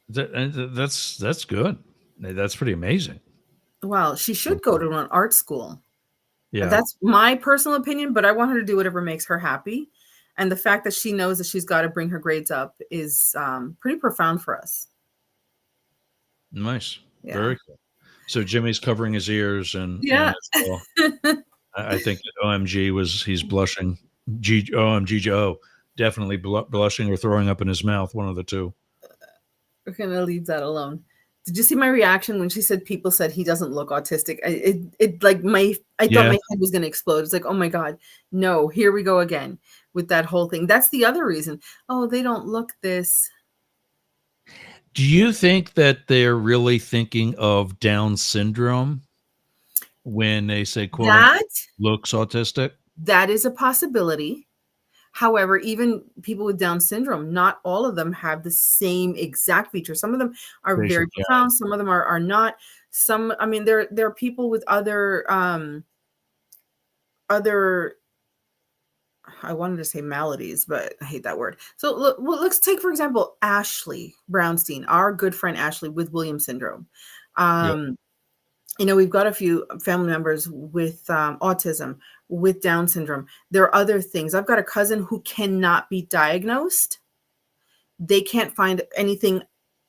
That's good. That's pretty amazing. Well, she should go to an art school. Yeah. That's my personal opinion, but I want her to do whatever makes her happy. And the fact that she knows that she's got to bring her grades up is pretty profound for us. Nice. Yeah. Very cool. So Jimmy's covering his ears and Yeah. well, I think that OMG he's blushing. OMG definitely blushing or throwing up in his mouth, one of the two. We're gonna leave that alone. Did you see my reaction when she said people said he doesn't look autistic? I thought my head was gonna explode. It's like, oh my God, no, here we go again with that whole thing. That's the other reason. Oh, they don't look this. Do you think that they're really thinking of Down syndrome when they say quote unquote That looks autistic? that is a possibility. However, even people with Down syndrome, not all of them have the same exact features. Some of them are Facial very profound. Some of them are not. Some, I mean, there are people with other. I wanted to say maladies, but I hate that word. So look, well, let's take for example Ashley Brownstein, our good friend Ashley with Williams syndrome. Yep. We've got a few family members with autism, with Down syndrome. There are other things. I've got a cousin who cannot be diagnosed. They can't find anything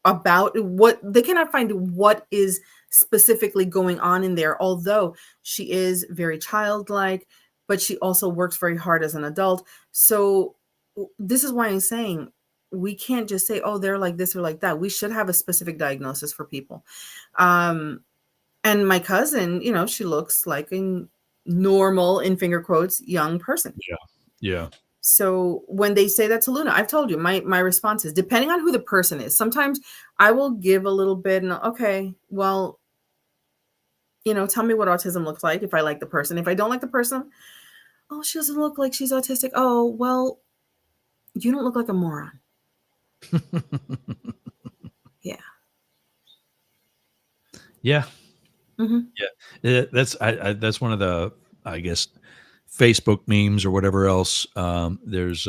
they cannot find what is specifically going on in there, although she is very childlike, but she also works very hard as an adult. So this is why I'm saying we can't just say, oh, they're like this or like that. We should have a specific diagnosis for people. And my cousin, she looks like a normal, in finger quotes, young person. Yeah. So when they say that to Luna, I've told you my response is depending on who the person is. Sometimes I will give a little bit and okay, well, tell me what autism looks like if I like the person. If I don't like the person, oh, she doesn't look like she's autistic. Oh, well, you don't look like a moron. Yeah. Yeah. Mm-hmm. Yeah. That's one of the, I guess, Facebook memes or whatever else. There's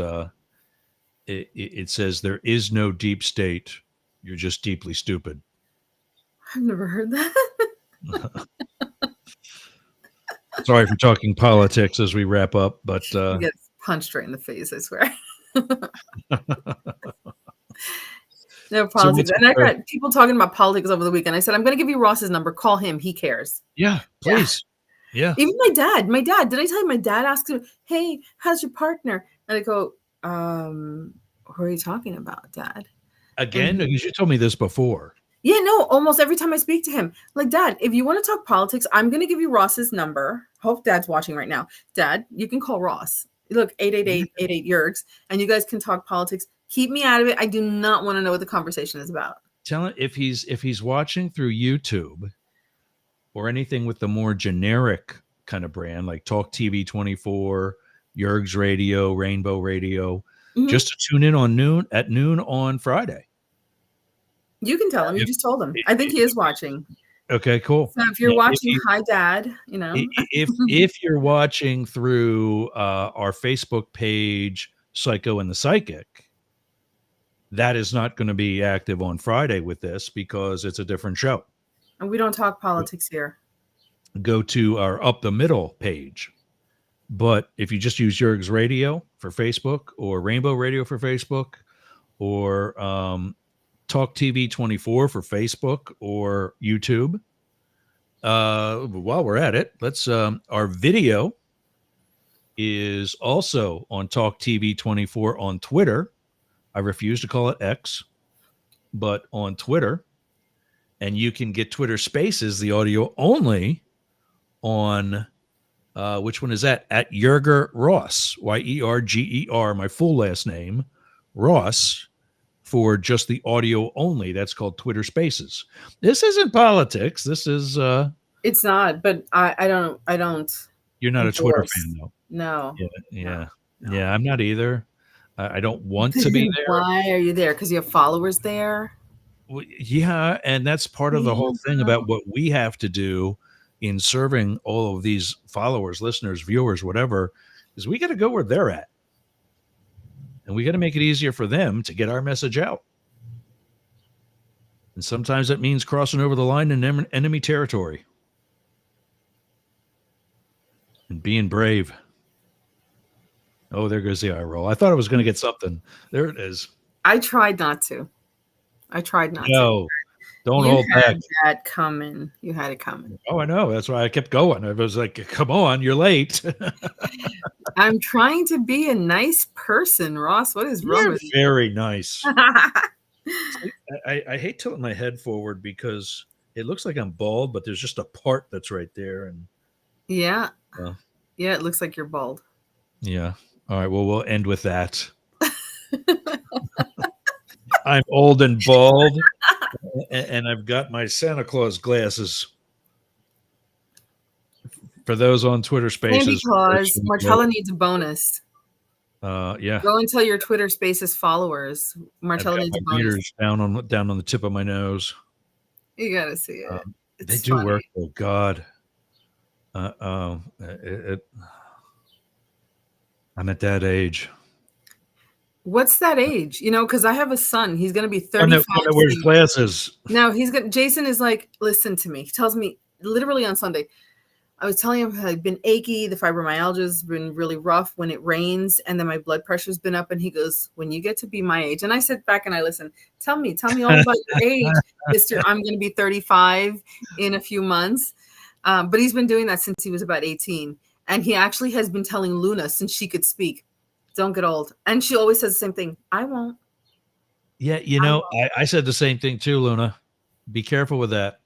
it says there is no deep state. You're just deeply stupid. I've never heard that. Sorry for talking politics as we wrap up, but You get punched right in the face, I swear. No politics. And I got people talking about politics over the weekend. I said, I'm going to give you Ross's number. Call him. He cares. Yeah, please. Yeah. Even my dad, did I tell you my dad asked him, hey, how's your partner? And I go, who are you talking about, Dad? Again? Because you told me this before. Yeah, no, almost every time I speak to him. Like, Dad, if you want to talk politics, I'm going to give you Ross's number. Hope Dad's watching right now. Dad, you can call Ross. Look, 888-88 Yergz, and you guys can talk politics. Keep me out of it. I do not want to know what the conversation is about. Tell him if he's watching through YouTube or anything with the more generic kind of brand, like Talk TV 24, Yergz Radio, Rainbow Radio, just to tune in at noon on Friday. You can tell him. You just told him. I think he is watching. Okay, cool. So if you're watching, hi, Dad. If you're watching through our Facebook page, Psycho and the Psychic, that is not going to be active on Friday with this because it's a different show. And we don't talk politics here. Go to our Up the Middle page. But if you just use Yergz Radio for Facebook or Rainbow Radio for Facebook or Talk TV 24 for Facebook or YouTube, while we're at it, let's our video is also on Talk TV 24 on Twitter. I refuse to call it X, but on Twitter. And you can get Twitter Spaces, the audio only, on which one is that? At Yergz Ross, Yerger, my full last name, Ross, for just the audio only. That's called Twitter Spaces. This isn't politics. This is it's not, but I don't. You're not a Twitter fan, though. No. Yeah. No. Yeah, I'm not either. I don't want to be there. Why are you there? Because you have followers there? Yeah, and that's part of the whole thing about what we have to do in serving all of these followers, listeners, viewers, whatever, is we got to go where they're at. And we got to make it easier for them to get our message out. And sometimes that means crossing over the line in enemy territory. And being brave. Oh, there goes the eye roll. I thought I was going to get something. There it is. I tried not to. No, don't hold back. That coming. You had it coming. Oh, I know. That's why I kept going. I was like, come on, you're late. I'm trying to be a nice person, Ross. What is wrong with you? Very nice. I hate tilting my head forward because it looks like I'm bald, but there's just a part that's right there. And yeah. Yeah, it looks like you're bald. Yeah. All right. Well, we'll end with that. I'm old and bald. And I've got my Santa Claus glasses. For those on Twitter Sandy Spaces, Claus, Marcella needs a bonus. yeah, Go and tell your Twitter Spaces followers. I've Marcella got needs my a bonus. beaters down on the tip of my nose. You gotta see it. They It's do funny. work. Oh God. I'm at that age. What's that age? You know, because I have a son. He's gonna be One 35. that wears soon. glasses. No, he's gonna. Jason is like, listen to me. He tells me literally on Sunday. I was telling him I've been achy. The fibromyalgia has been really rough when it rains, and then my blood pressure's been up. And he goes, "When you get to be my age," and I sit back and I listen. Tell me all about your age, Mister. I'm going to be 35 in a few months, but he's been doing that since he was about 18, and he actually has been telling Luna since she could speak, "Don't get old," and she always says the same thing. I won't. Yeah, I said the same thing too, Luna. Be careful with that.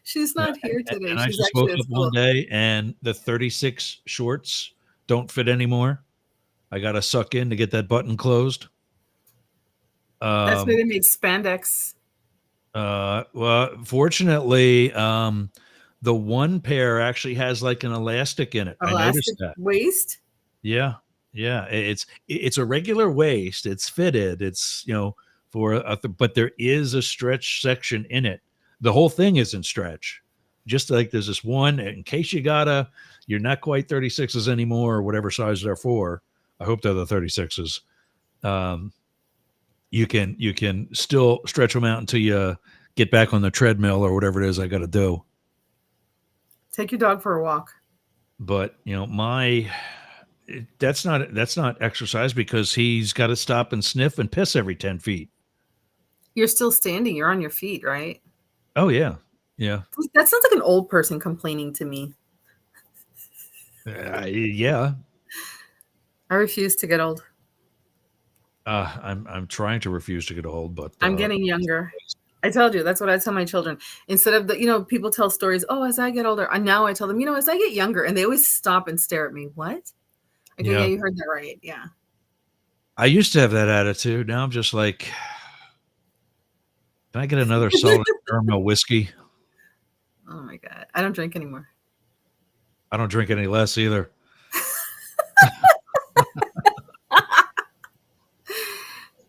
She's not here today. And I She's just actually woke at up school. one day and the 36 shorts don't fit anymore. I got to suck in to get that button closed. That's why they made spandex. Well, fortunately, the one pair actually has like an elastic in it. I noticed that. Waist. Yeah. It's a regular waist. It's fitted. It's but there is a stretch section in it. The whole thing isn't stretch. Just like there's this one in case you're not quite 36s anymore or whatever size they're for. I hope they're the 36s. You can still stretch them out until you get back on the treadmill or whatever it is I got to do. Take your dog for a walk. But that's not exercise because he's got to stop and sniff and piss every 10 feet. You're still standing. You're on your feet, right? Oh yeah. Yeah. That sounds like an old person complaining to me. Yeah. I refuse to get old. I'm trying to refuse to get old, but I'm getting younger. I told you, that's what I tell my children. Instead of people tell stories, oh, as I get older, and now I tell them, as I get younger, and they always stop and stare at me. What? I go, yeah, you heard that right. Yeah. I used to have that attitude. Now I'm just like, can I get another solid caramel whiskey? Oh my God. I don't drink anymore. I don't drink any less either.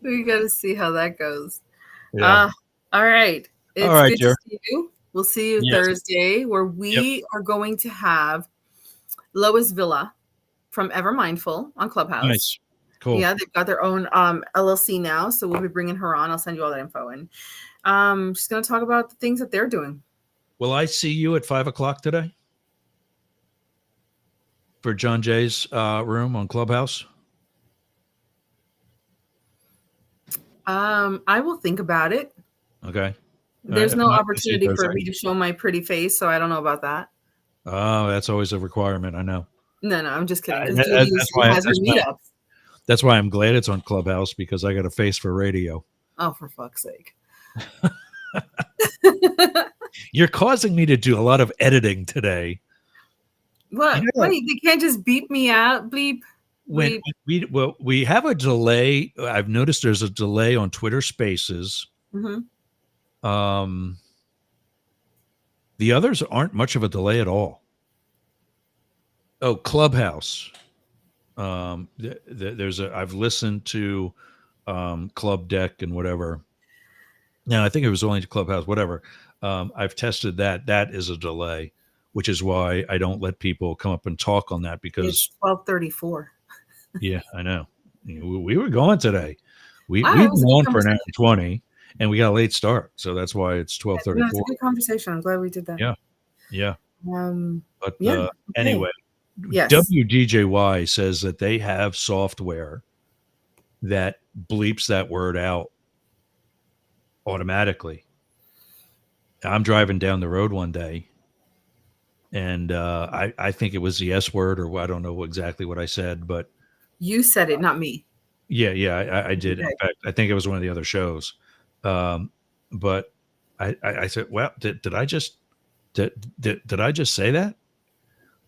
We got to see how that goes. Yeah. All right. It's all right, good to see you. We'll see you Thursday, where we are going to have Lois Villa from Ever Mindful on Clubhouse. Nice. Cool. Yeah, they've got their own LLC now, so we'll be bringing her on. I'll send you all that info. And she's going to talk about the things that they're doing. Will I see you at 5:00 today for John Jay's room on Clubhouse? I will think about it. Okay. There's no opportunity for me to show my pretty face, so I don't know about that. Oh, that's always a requirement. I know. No, I'm just kidding. That's why I'm glad it's on Clubhouse, because I got a face for radio. Oh, for fuck's sake. You're causing me to do a lot of editing today. What? Wait, they can't just beep me out? Bleep. When we have a delay. I've noticed there's a delay on Twitter Spaces. Mm-hmm. The others aren't much of a delay at all. Oh, Clubhouse. I've listened to Club Deck and whatever. Now I think it was only Clubhouse, whatever. I've tested that. That is a delay, which is why I don't let people come up and talk on that, because it's 12:34. Yeah, I know. We were going today. We've been on for an hour and 20, and we got a late start, so that's why it's 12:34. No, it's a good conversation. I'm glad we did that. Yeah. But okay. Anyway, yes. WDJY says that they have software that bleeps that word out automatically. I'm driving down the road one day, and I think it was the S word, or I don't know exactly what I said, but you said it, not me. Yeah, I did. Okay. In fact, I think it was one of the other shows. But I said, well, did I just say that?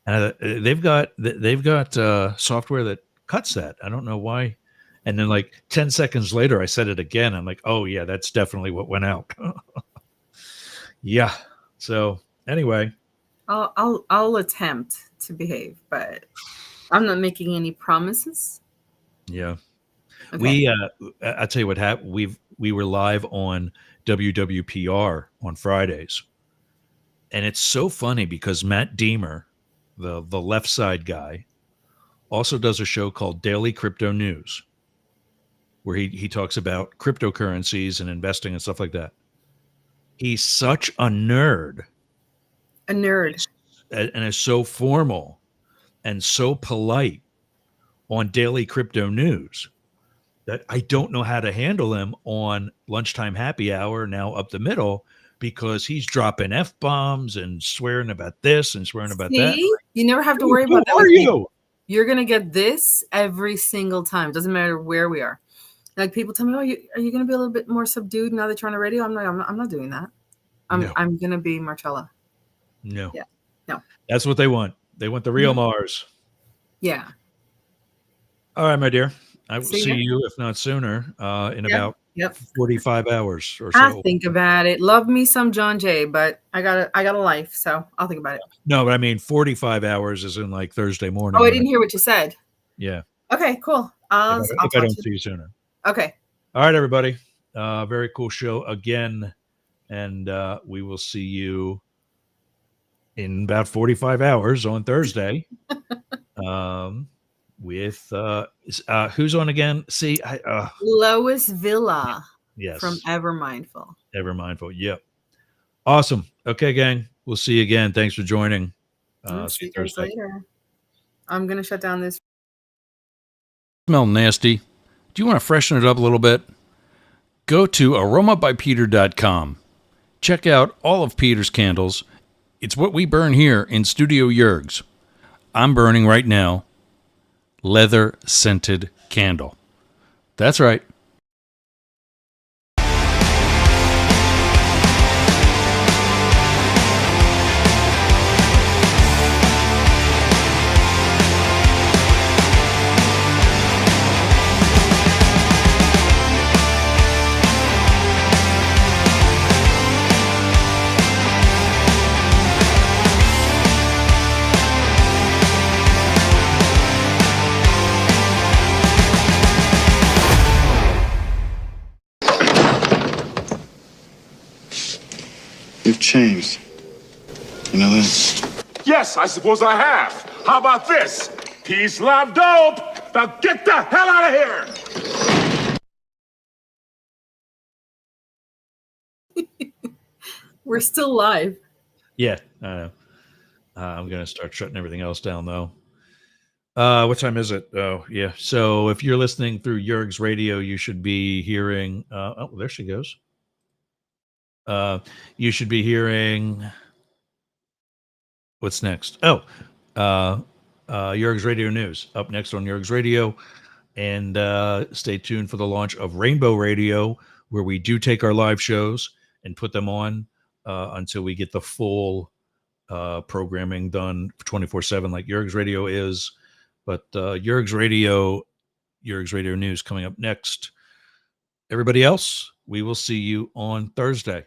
And they've got software that cuts that. I don't know why. And then like 10 seconds later, I said it again. I'm like, oh yeah, that's definitely what went out. Yeah. So anyway, I'll attempt to behave, but I'm not making any promises. yeah. Okay. I'll tell you what happened. We were live on WWPR on Fridays, and it's so funny because Matt Deemer, the left side guy, also does a show called Daily Crypto News, where he talks about cryptocurrencies and investing and stuff like that. He's such a nerd A nerd. and is so formal and so polite on Daily Crypto News that I don't know how to handle him on lunchtime happy hour now up the middle, because he's dropping F bombs and swearing about this and swearing about that. See, you never have to Dude, worry who about that are with me. you? You're gonna get this every single time. Doesn't matter where we are. Like people tell me, "Oh, are you gonna be a little bit more subdued now that you're on the radio?" I'm not doing that. No. I'm gonna be Marcella. No. Yeah. No. That's what they want. They want the real Mhm. Mars. Yeah. All right, my dear. I will See see ya. you, if not sooner, in Yeah. about Yep. 45 hours or I so. think about it. Love me some John Jay, but I got a life, so I'll think about it. No, but I mean 45 hours is in like Thursday morning. Oh, I when didn't hear what you said. Yeah. Okay, cool. I'll If I talk don't to see you. you sooner. Okay. All right, everybody. Very cool show again. And we will see you in about 45 hours on Thursday. With who's on again? See, Lois Villa yes, from Ever Mindful. Ever Mindful. Yep. Awesome. Okay, gang. We'll see you again. Thanks for joining. See you guys Thursday. later. I'm gonna shut down this. Smell nasty. Do you want to freshen it up a little bit? Go to aromabypeter.com. Check out all of Peter's candles. It's what we burn here in Studio Yergz. I'm burning right now leather scented candle. That's right. You've changed. You know that? Yes, I suppose I have. How about this? Peace, love, dope. Now get the hell out of here! We're still live. Yeah, I know. I'm going to start shutting everything else down, though. What time is it? Oh, yeah. So if you're listening through Yergz Radio, you should be hearing... oh, there she goes. You should be hearing... What's next? Oh, Yergz Radio News. Up next on Yergz Radio. And stay tuned for the launch of Rainbow Radio, where we do take our live shows and put them on until we get the full programming done 24/7 like Yergz Radio is. But Yergz Radio News coming up next. Everybody else, we will see you on Thursday.